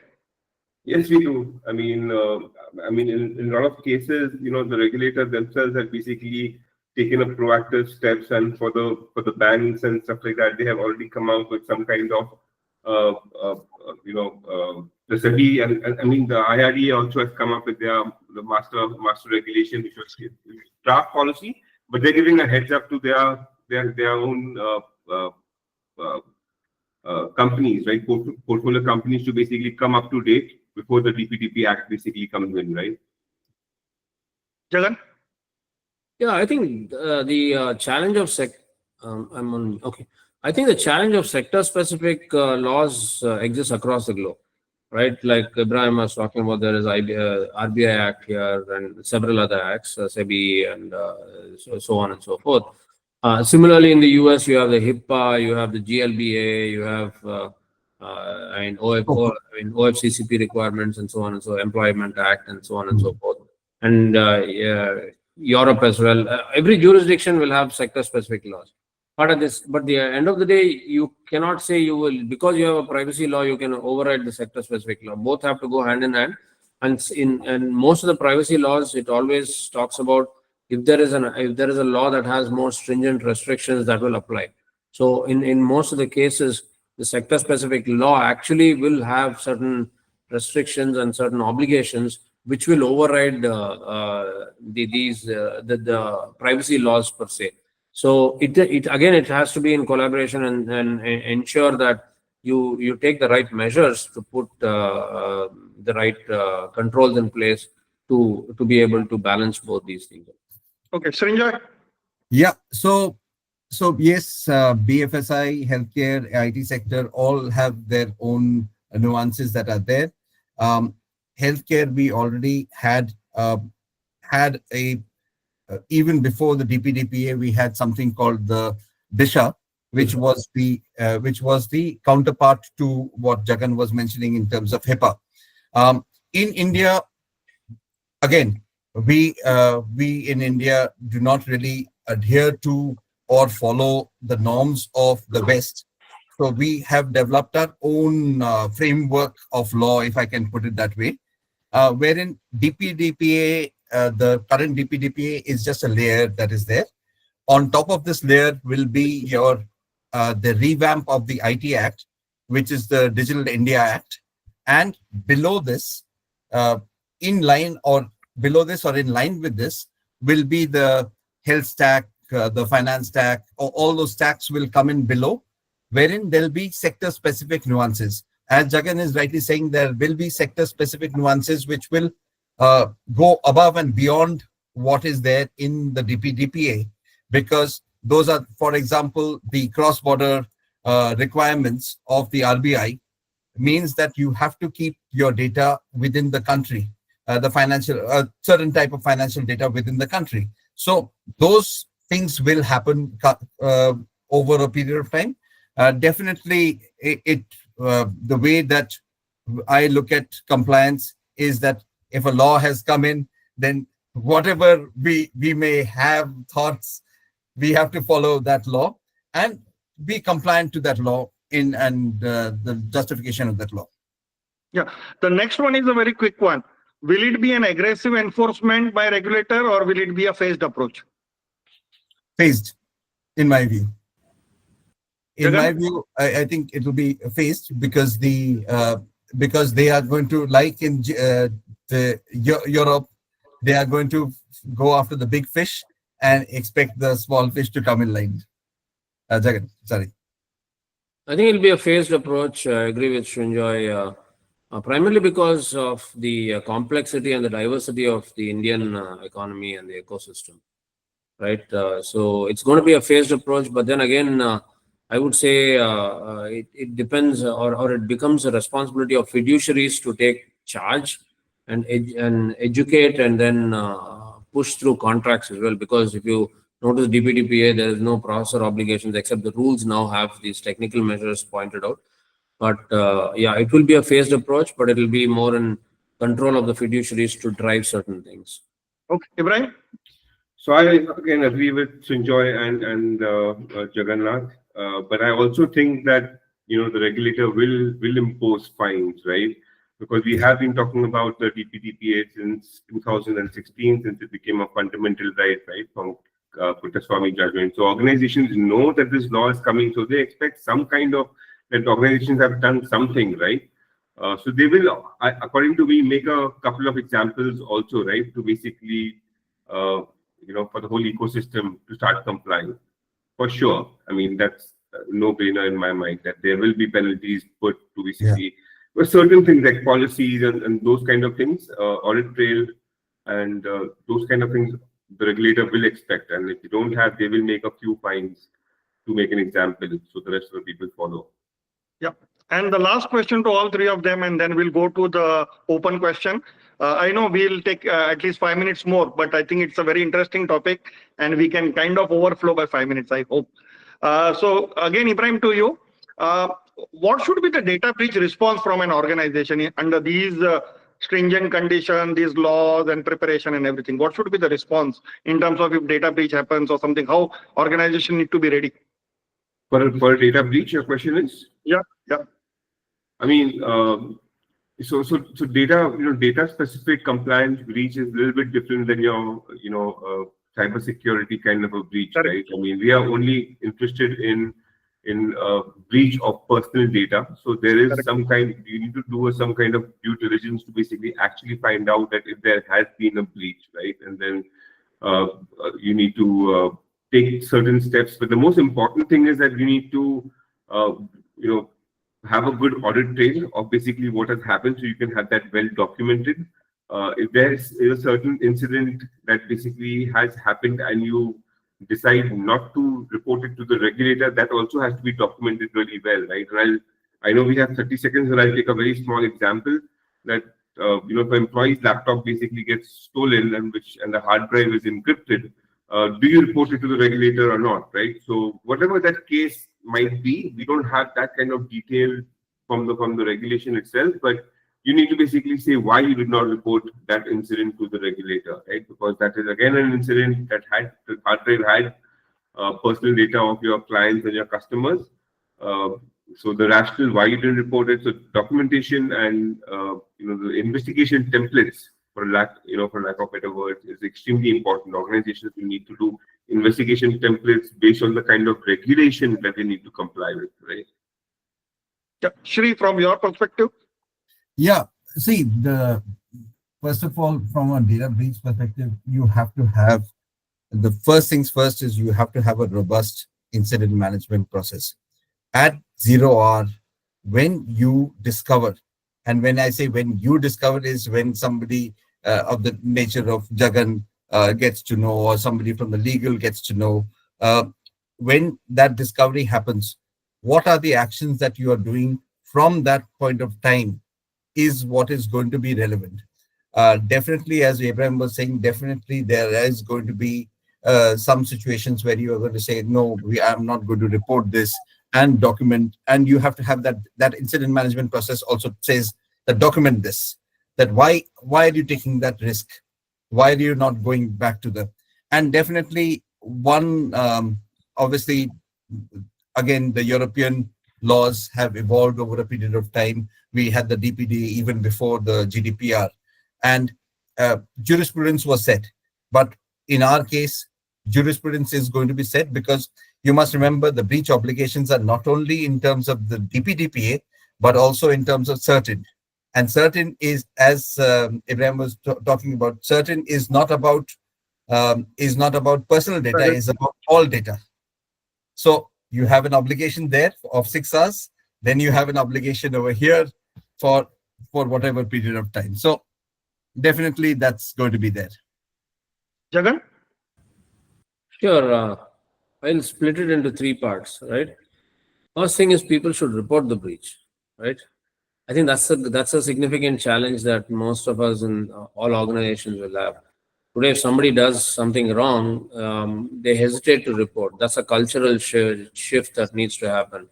Yes, we do. I mean, in a lot of cases, the regulators themselves have basically taken up proactive steps, and for the banks and stuff like that, they have already come out with some kind of the SEBI, and I mean the IRDA also has come up with the master regulation, which was draft policy, but they're giving a heads up to their own companies, right? Portfolio companies to basically come up to date before the DPDP Act basically comes in, right?
Jagan?
Yeah, I think the challenge of I think the challenge of sector-specific laws exists across the globe, right? Like Ibrahim was talking about, there is RBI Act here and several other acts, SEBI and so on and so forth. Similarly, in the US, you have the HIPAA, you have the GLBA, you have OFCCP requirements and so on and so Employment Act and so on and so forth. And Europe as well. Every jurisdiction will have sector-specific laws. But at the end of the day, you cannot say you will, because you have a privacy law, you can override the sector-specific law. Both have to go hand in hand. And most of the privacy laws, it always talks about if there is a law that has more stringent restrictions that will apply. So in most of the cases, the sector-specific law actually will have certain restrictions and certain obligations which will override the privacy laws per se. So it has to be in collaboration and ensure that you take the right measures to put the right controls in place to be able to balance both these things.
Okay, Srinjoy?
Yeah, so yes, BFSI, healthcare, IT sector all have their own nuances that are there. Healthcare, we already had even before the DPDPA, we had something called the DISHA, which was the counterpart to what Jagan was mentioning in terms of HIPAA. In India, again, we in India do not really adhere to or follow the norms of the West. So we have developed our own framework of law, if I can put it that way, wherein DPDPA, the current DPDPA is just a layer that is there. On top of this layer will be the revamp of the IT Act, which is the Digital India Act. And below this, in line or in line with this, will be the health stack, the finance stack, or all those stacks will come in below, wherein there'll be sector-specific nuances. As Jagan is rightly saying, there will be sector-specific nuances which will go above and beyond what is there in the DPDPA, because those are, for example, the cross-border requirements of the RBI means that you have to keep your data within the country, the financial, certain type of financial data within the country. So those things will happen over a period of time. Definitely, the way that I look at compliance is that if a law has come in, then whatever we may have thoughts, we have to follow that law and be compliant to that law and the justification of that law.
Yeah, the next one is a very quick one. Will it be an aggressive enforcement by regulator or will it be a phased approach?
Phased, in my view. in my view, I think it will be phased because because they are going to, like in Europe, they are going to go after the big fish and expect the small fish to come in line. Jagan, sorry.
I think it'll be a phased approach. I agree with Srinjoy, primarily because of the complexity and the diversity of the Indian economy and the ecosystem, right? So it's going to be a phased approach, but then again, I would say it depends, or it becomes a responsibility of fiduciaries to take charge and educate and then push through contracts as well. Because if you notice DPDPA, there is no processor obligations except the rules now have these technical measures pointed out. But yeah, it will be a phased approach, but it will be more in control of the fiduciaries to drive certain things.
Okay, Ibrahim?
So I again agree with Srinjoy and Jagannath, but I also think that the regulator will impose fines, right? Because we have been talking about the DPDPA since 2016, since it became a fundamental right from Puttaswamy judgment. So organizations know that this law is coming, so they expect some kind of that organizations have done something, right? So they will, according to me, make a couple of examples also, right, to basically, for the whole ecosystem to start complying. For sure. I mean, that's no-brainer in my mind that there will be penalties put to basically certain things like policies and those kind of things, audit trail and those kind of things the regulator will expect. And if you don't have, they will make a few fines to make an example so the rest of the people follow.
Yeah. And the last question to all three of them, and then we'll go to the open question. I know we'll take at least 5 minutes more, but I think it's a very interesting topic and we can kind of overflow by 5 minutes, I hope. So again, Ibrahim, to you, what should be the data breach response from an organization under these stringent conditions, these laws and preparation and everything? What should be the response in terms of if data breach happens or something, how organization need to be ready?
For a data breach, your question is?
Yeah.
I mean, so data specific compliance breach is a little bit different than your, cybersecurity kind of a breach, right? I mean, we are only interested in breach of personal data. So there is you need to do some kind of due diligence to basically actually find out that if there has been a breach, right? And then you need to take certain steps. But the most important thing is that you need to, have a good audit trail of basically what has happened, so you can have that well documented. If there is a certain incident that basically has happened and you decide not to report it to the regulator, that also has to be documented really well, right? And I know we have 30 seconds, and I'll take a very small example that if an employee's laptop basically gets stolen and the hard drive is encrypted, do you report it to the regulator or not, right? So whatever that case might be, we don't have that kind of detail from the regulation itself, but you need to basically say why you did not report that incident to the regulator, right? Because that is again an incident that the hard drive had personal data of your clients and your customers. So the rationale why you didn't report it, so documentation and the investigation templates, for lack of better words, is extremely important. Organizations will need to do investigation templates based on the kind of regulation that they need to comply with, right?
Yeah. Shri, from your perspective?
Yeah, see, first of all, from a data breach perspective, you have to have, the first things first is you have to have a robust incident management process. At 0 hour, when you discover, and when I say when you discover is when somebody of the nature of Jagan gets to know, or somebody from the legal gets to know, when that discovery happens, what are the actions that you are doing from that point of time is what is going to be relevant. Definitely, as Ibrahim was saying, definitely there is going to be some situations where you are going to say, no, I'm not going to report this, and document, and you have to have that incident management process also says that document this, that why are you taking that risk? Why are you not going back to and definitely one, obviously, again, the European laws have evolved over a period of time. We had the DPD even before the GDPR, and jurisprudence was set. But in our case, jurisprudence is going to be set because, you must remember the breach obligations are not only in terms of the DPDPA, but also in terms of certain. And certain is, as Ibrahim was talking about, certain is not about personal data, is about all data. So you have an obligation there of 6 hours, then you have an obligation over here for whatever period of time. So definitely that's going to be there.
Jagan?
Sure. I'll split it into 3 parts, right? First thing is people should report the breach, right? I think that's a significant challenge that most of us in all organizations will have. Today, if somebody does something wrong, they hesitate to report. That's a cultural shift that needs to happen,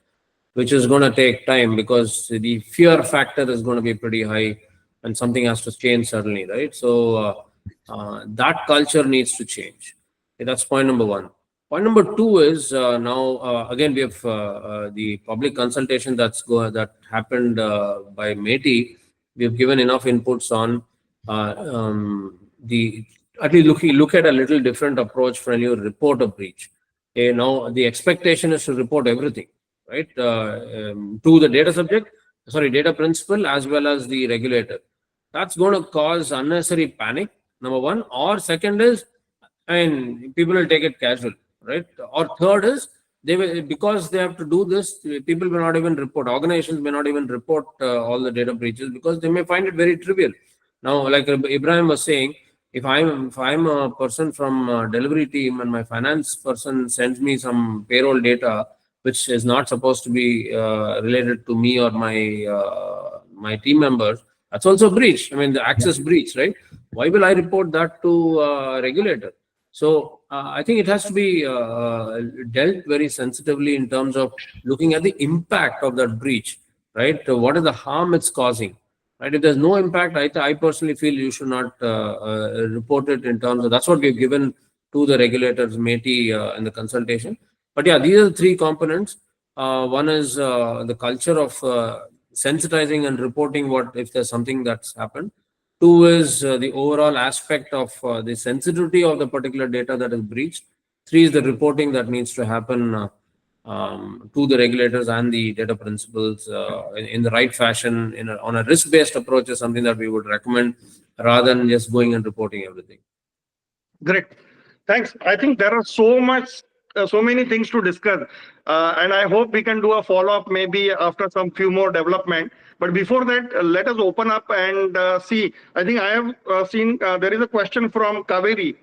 which is going to take time because the fear factor is going to be pretty high and something has to change suddenly, right? So that culture needs to change. Okay, that's point number 1. Point number 2 is now again we have the public consultation that happened by METI. We have given enough inputs on the at least look at a little different approach when you report a breach. Okay, now the expectation is to report everything, right, to the data principal as well as the regulator. That's going to cause unnecessary panic, number 1. Or second is, people will take it casual, right? Or third is, because they have to do this, people will not even report, organizations may not even report all the data breaches because they may find it very trivial. Now, like Ibrahim was saying, if I'm a person from delivery team and my finance person sends me some payroll data which is not supposed to be related to me or my team members, that's also a breach. I mean, the access breach, right? Why will I report that to regulator? So I think it has to be dealt very sensitively in terms of looking at the impact of that breach, right? What is the harm it's causing, right? If there's no impact, I personally feel you should not report it in terms of, that's what we've given to the regulators, METI in the consultation. But yeah, these are the 3 components. One is the culture of sensitizing and reporting if there's something that's happened. 2 is the overall aspect of the sensitivity of the particular data that is breached. 3 is the reporting that needs to happen to the regulators and the data principals in the right fashion on a risk-based approach is something that we would recommend rather than just going and reporting everything.
Great. Thanks. I think there are so many things to discuss, and I hope we can do a follow-up maybe after some few more development. But before that, let us open up and see. I think I have seen there is a question from Kaveri.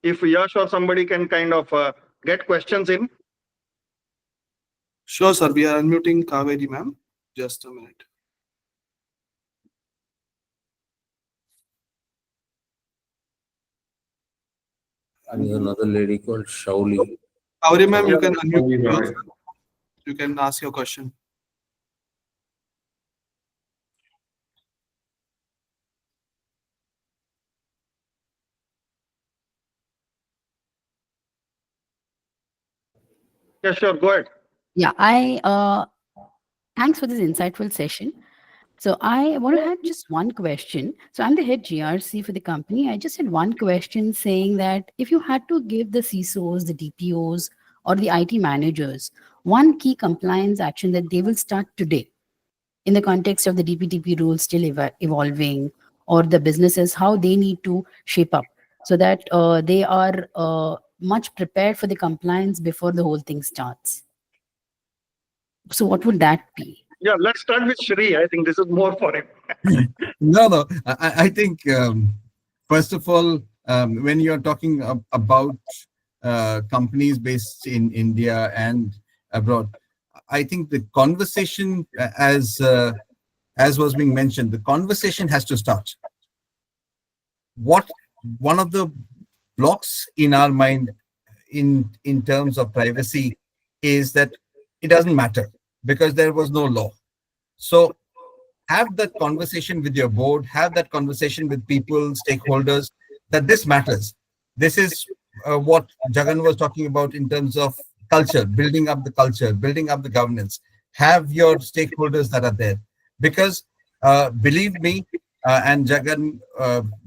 If Yash or somebody can kind of get questions in.
Sure, sir. We are unmuting Kaveri, ma'am. Just a minute.
There's another lady called Shauli.
Kaveri, ma'am, you can unmute. You can ask your question.
Yeah, sure. Go ahead.
Yeah, thanks for this insightful session. So I want to have just one question. So I'm the head GRC for the company. I just had one question saying that if you had to give the CISOs, the DPOs, or the IT managers one key compliance action that they will start today in the context of the DPDP rules still evolving, or the businesses, how they need to shape up so that they are much prepared for the compliance before the whole thing starts. So what would that be?
Yeah, let's start with Shri. I think this is more for him.
No. I think, first of all, when you're talking about companies based in India and abroad, I think the conversation, as was being mentioned, the conversation has to start. One of the blocks in our mind in terms of privacy is that it doesn't matter because there was no law. So have that conversation with your board, have that conversation with people, stakeholders, that this matters. This is what Jagan was talking about in terms of culture, building up the culture, building up the governance. Have your stakeholders that are there. Because believe me, and Jagan,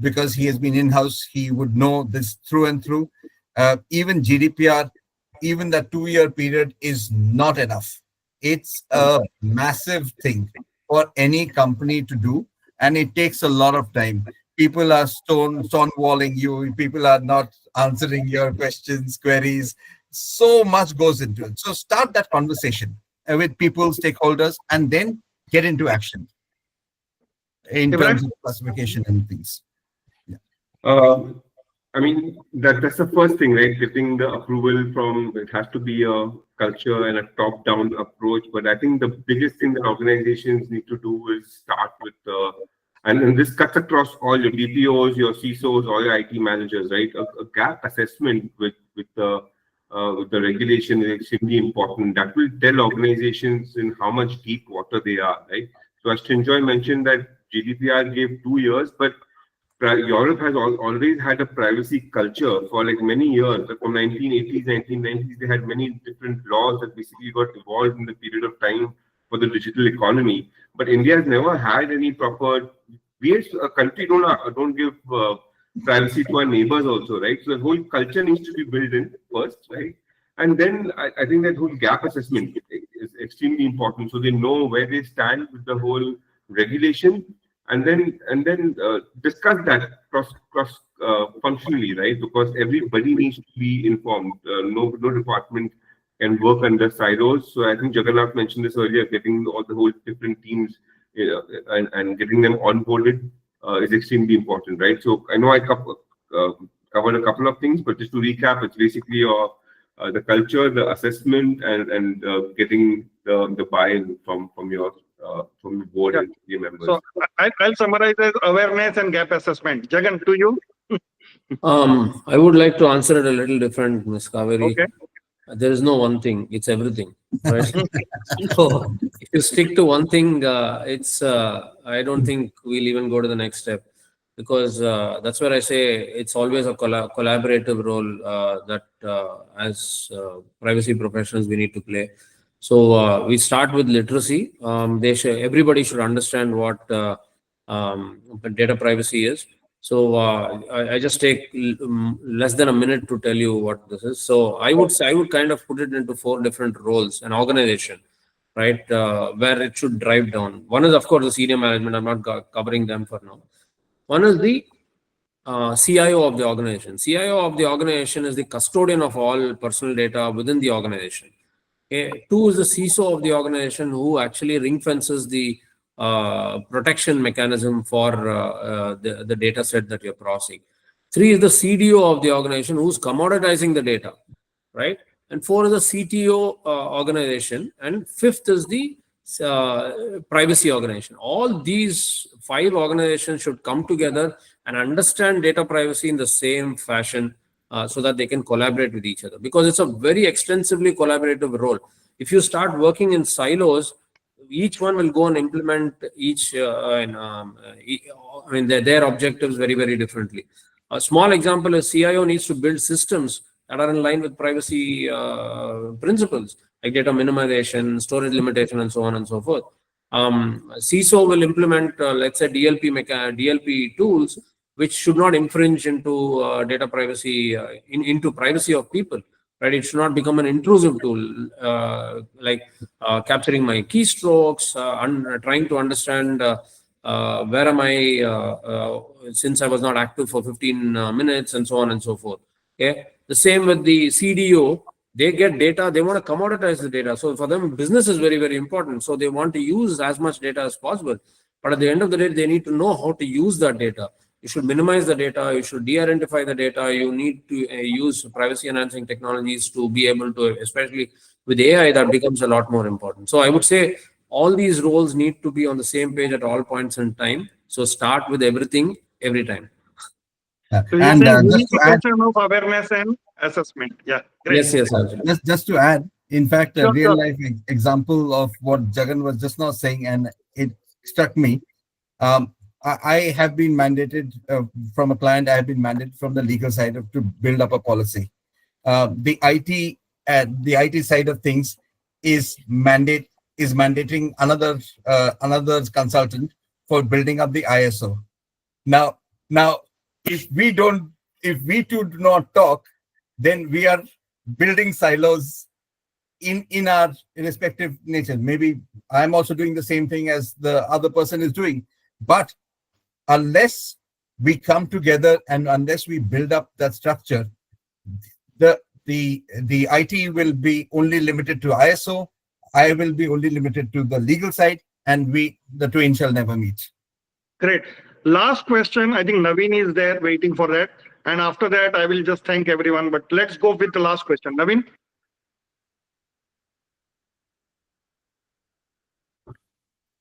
because he has been in-house, he would know this through and through. Even GDPR even that 2-year period is not enough. It's a massive thing for any company to do, and it takes a lot of time. People are stonewalling you. People are not answering your questions, queries. So much goes into it. So start that conversation with people, stakeholders, and then get into action in
Ibrahim?
terms of classification and things.
I mean, that's the first thing, right? Getting the approval from, it has to be a culture and a top-down approach. But I think the biggest thing that organizations need to do is start with and this cuts across all your DPOs, your CISOs, all your IT managers, right? A gap assessment with the regulation is extremely important. That will tell organizations in how much deep water they are, right? So as Srinjoy mentioned that GDPR gave 2 years, but Europe has always had a privacy culture for like many years. From 1980s, 1990s, they had many different laws that basically got evolved in the period of time for the digital economy. But India has never had any proper. We as a country don't give privacy to our neighbors also, right? So the whole culture needs to be built in first, right? And then I think that whole gap assessment is extremely important, so they know where they stand with the whole regulation. And then discuss that cross functionally, right? Because everybody needs to be informed. No department can work under silos. So I think Jagannath mentioned this earlier. Getting all the whole different teams and getting them onboarded is extremely important, right? So I know I covered a couple of things, but just to recap, it's basically the culture, the assessment, and getting the buy-in from your board and your members.
So I'll summarize as awareness and gap assessment. Jagan, to you.
I would like to answer it a little different, Ms. Kaveri.
Okay.
There is no one thing; it's everything. Right? So if you stick to one thing, I don't think we'll even go to the next step, because that's where I say it's always a collaborative role that as privacy professionals we need to play. So we start with literacy. Everybody should understand what data privacy is. So I just take less than a minute to tell you what this is. So I would kind of put it into 4 different roles: an organization, right, where it should drive down. One is, of course, the senior management. I'm not covering them for now. One is the CIO of the organization. CIO of the organization is the custodian of all personal data within the organization. Okay. 2 is the CISO of the organization, who actually ring fences the protection mechanism for the data set that you're processing. 3 is the CDO of the organization, who's commoditizing the data, right? And 4 is the CTO organization, and 5th is the privacy organization. All these 5 organizations should come together and understand data privacy in the same fashion, so that they can collaborate with each other, because it's a very extensively collaborative role. If you start working in silos, each one will go and implement their objectives very, very differently. A small example is CIO needs to build systems that are in line with privacy principles, like data minimization, storage limitation, and so on and so forth. CISO will implement, let's say, DLP tools, which should not infringe into data privacy, into privacy of people, right? It should not become an intrusive tool, like capturing my keystrokes, trying to understand where am I since I was not active for 15 minutes, and so on and so forth. Okay. The same with the CDO. They get data, they want to commoditize the data. So for them, business is very, very important. So they want to use as much data as possible. But at the end of the day, they need to know how to use that data. You should minimize the data. You should de-identify the data. You need to use privacy enhancing technologies to be able to, especially with AI, that becomes a lot more important. So I would say all these roles need to be on the same page at all points in time. So start with everything, every time.
So you're
And
saying
just to add,
of awareness and assessment. Yeah. Great.
Yes.
just to add, in fact, a
Sure,
real
sure.
life example of what Jagan was just now saying, and it struck me. I have been mandated from a client. I have been mandated from the legal side to build up a policy. The IT side of things is mandating another consultant for building up the ISO. Now, if we two do not talk, then we are building silos in our respective nature. Maybe I'm also doing the same thing as the other person is doing, but unless we come together and unless we build up that structure, the IT will be only limited to ISO. I will be only limited to the legal side, and the twain shall never meet.
Great. Last question. I think Naveen is there waiting for that. And after that, I will just thank everyone. But let's go with the last question. Naveen?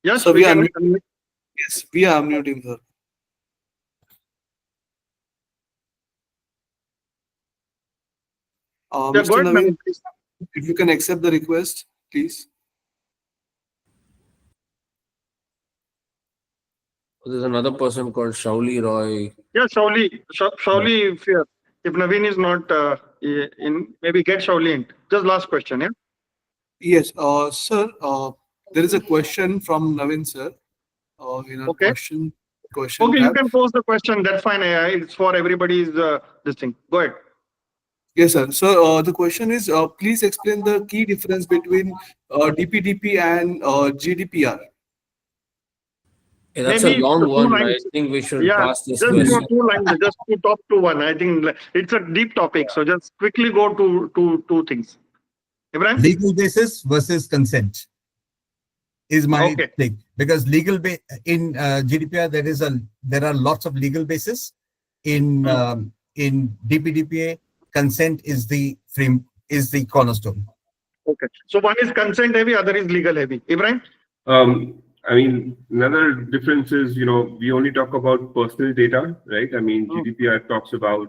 Yes,
So
we
we are
can.
yes, we are unmuting, sir.
Yeah, go
Mr.
ahead,
Naveen,
Naveen, please.
if you can accept the request, please.
There's another person called Shauli Roy.
Yeah, Shauli, if Naveen is not in, maybe get Shauli in. Just last question, yeah?
Yes, sir, there is a question from Naveen, sir. In our
Okay.
question
Okay, you
tab.
can pose the question. That's fine. It's for everybody's this thing. Go ahead.
Yes, sir. So the question is, please explain the key difference between DPDP and GDPR.
Hey, that's
Maybe
a long
two
one. I
lines.
think we should
Yeah,
pass this
just
question.
two lines, just to talk to one. I think it's a deep topic. So just quickly go to two things. Ibrahim?
Legal basis versus consent is my
Okay.
thing, because in GDPR there are lots of legal basis. In DPDPA, consent is the cornerstone.
Okay. So one is consent heavy, other is legal heavy. Ibrahim?
I mean, another difference is, we only talk about personal data, right? I mean, GDPR talks about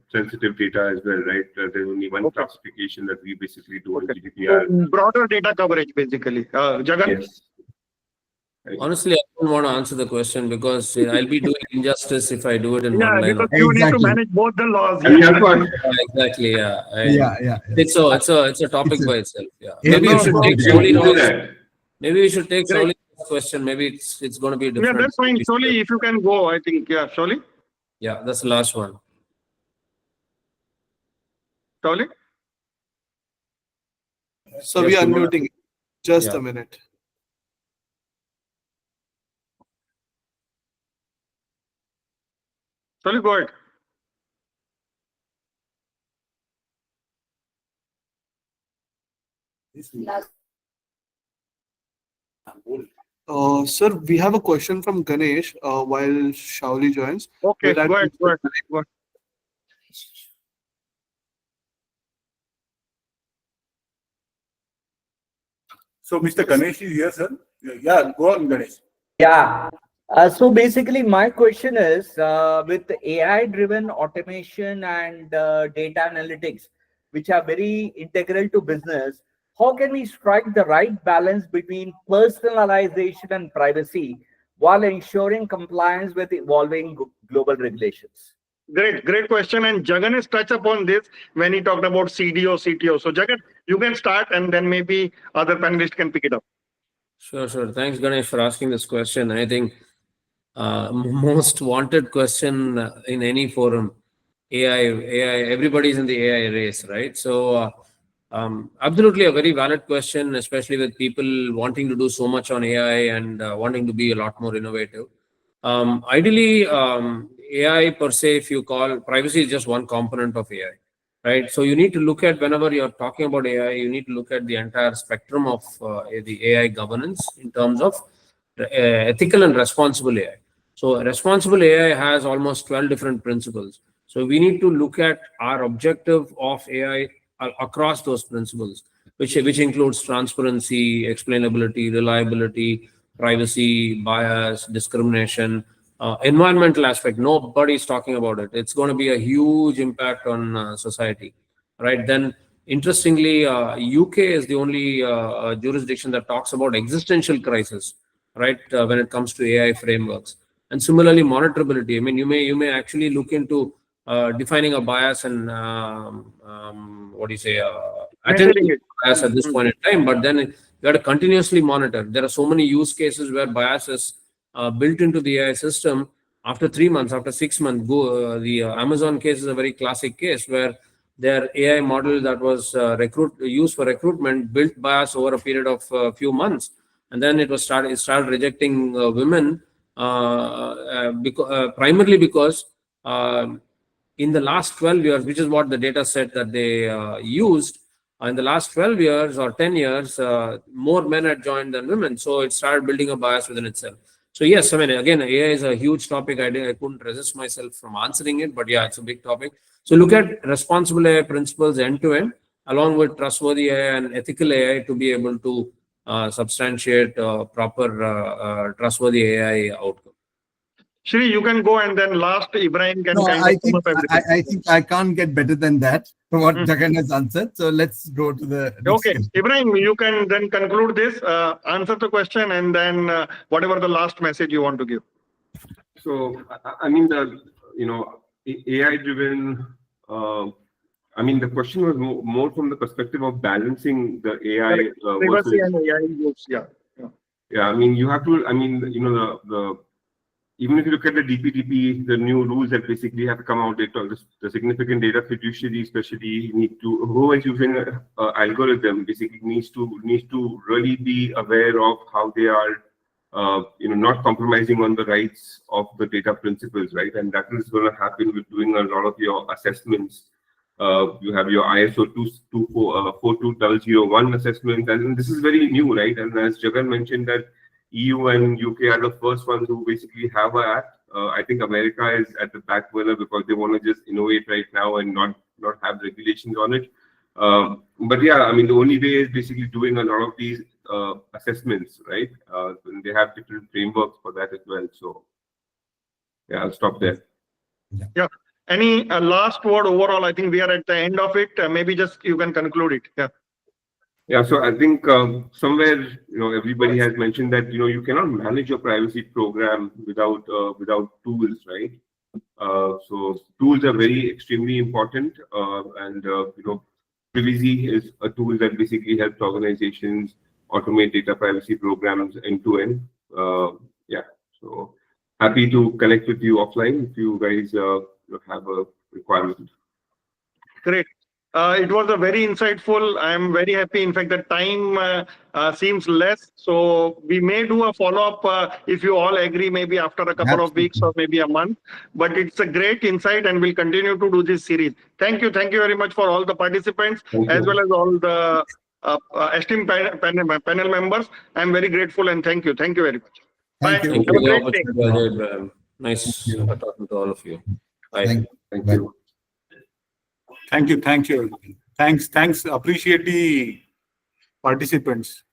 sensitive data as well, right? There's only one classification that we basically do on GDPR.
So broader data coverage, basically. Jagan?
Yes. Right.
Honestly, I don't want to answer the question because I'll be doing injustice if I do it in
Yeah,
one line.
because you need to manage both the laws.
I mean, of course,
Exactly. Yeah.
Yeah.
It's a topic by itself. Yeah.
Yeah,
Maybe
no,
we should
no,
take
we
Shauli
do
Roy's.
that.
Maybe we should take
Great.
Shauli's question. Maybe it's going to be
Yeah,
different.
that's fine. Shauli, if you can go, I think. Yeah, Shauli?
Yeah, that's the last one.
Shauli?
So
Yes,
we are
you wanna-
unmuting. Just
Yeah.
a minute.
Shauli, go ahead.
Sir, we have a question from Ganesh while Shauli joins.
Okay,
Will that
go ahead.
be-
Go ahead. Go ahead.
So Mr. Ganesh is here, sir. Yeah, go on, Ganesh.
Yeah. So basically, my question is with AI-driven automation and data analytics, which are very integral to business, how can we strike the right balance between personalization and privacy while ensuring compliance with evolving global regulations?
Great question. And Jagan has touched upon this when he talked about CDO, CTO. So Jagan, you can start and then maybe other panelists can pick it up.
Sure. Thanks, Ganesh, for asking this question. I think most wanted question in any forum. AI, everybody's in the AI race, right? So absolutely a very valid question, especially with people wanting to do so much on AI and wanting to be a lot more innovative. Ideally, AI per se, if you call privacy is just one component of AI, right? So you need to look at, whenever you're talking about AI, you need to look at the entire spectrum of the AI governance in terms of ethical and responsible AI. So responsible AI has almost 12 different principles. So we need to look at our objective of AI across those principles, which includes transparency, explainability, reliability, privacy, bias, discrimination, environmental aspect. Nobody's talking about it. It's going to be a huge impact on society, right? Then, interestingly, UK is the only jurisdiction that talks about existential crisis, right? When it comes to AI frameworks, and similarly, monitorability. I mean, you may actually look into defining a bias and attending
Maintaining it.
bias at this point in time, but then you got to continuously monitor. There are so many use cases where bias is built into the AI system after 3 months, after 6 months. The Amazon case is a very classic case where their AI model that was used for recruitment built bias over a period of a few months, and then it started rejecting women primarily because in the last 12 years, which is what the data set that they used, in the last 12 years or 10 years, more men had joined than women. So it started building a bias within itself. So yes, I mean, again, AI is a huge topic. I couldn't resist myself from answering it, but yeah, it's a big topic. So look at responsible AI principles end to end, along with trustworthy AI and ethical AI to be able to substantiate proper trustworthy AI outcome.
Shri, you can go, and then last Ibrahim can
No,
kind
I
of sum
think
up everything.
I think I can't get better than that from what Jagan has answered. So let's go to the next
Okay,
question.
Ibrahim, you can then conclude this, answer the question, and then whatever the last message you want to give.
So, I mean, AI-driven. The question was more from the perspective of balancing the AI
Privacy and AI use, yeah.
Yeah, I mean, you have to. I mean, even if you look at the DPDP, the new rules that basically have come out, the significant data fiduciary, especially who is using an algorithm, basically needs to really be aware of how they are, not compromising on the rights of the data principles, right? And that is going to happen with doing a lot of your assessments. You have your ISO 42001 assessment, and this is very new, right? And as Jagan mentioned, that EU and UK are the first ones who basically have an act. I think America is at the back burner because they want to just innovate right now and not have regulations on it. But yeah, I mean, the only way is basically doing a lot of these assessments, right? And they have different frameworks for that as well. So yeah, I'll stop there.
Yeah. Any last word overall? I think we are at the end of it. Maybe just you can conclude it. Yeah.
Yeah, so I think somewhere everybody has mentioned that you cannot manage your privacy program without tools, right? So tools are extremely important, and PrivEzi is a tool that basically helps organizations automate data privacy programs end to end. Yeah, so happy to connect with you offline if you guys have a requirement.
Great. It was a very insightful. I am very happy. In fact, the time seems less. So we may do a follow-up if you all agree, maybe after a couple of weeks or maybe a month. But it's a great insight, and we'll continue to do this series. Thank you. Thank you very much for all the participants, as well as all the esteemed panel members. I'm very grateful, and thank you. Thank you very much.
Thank
Bye.
you.
Have a great day.
Nice talking to all of you. Bye.
Thank you.
Thank you. Thank you. Thanks. Appreciate the participants.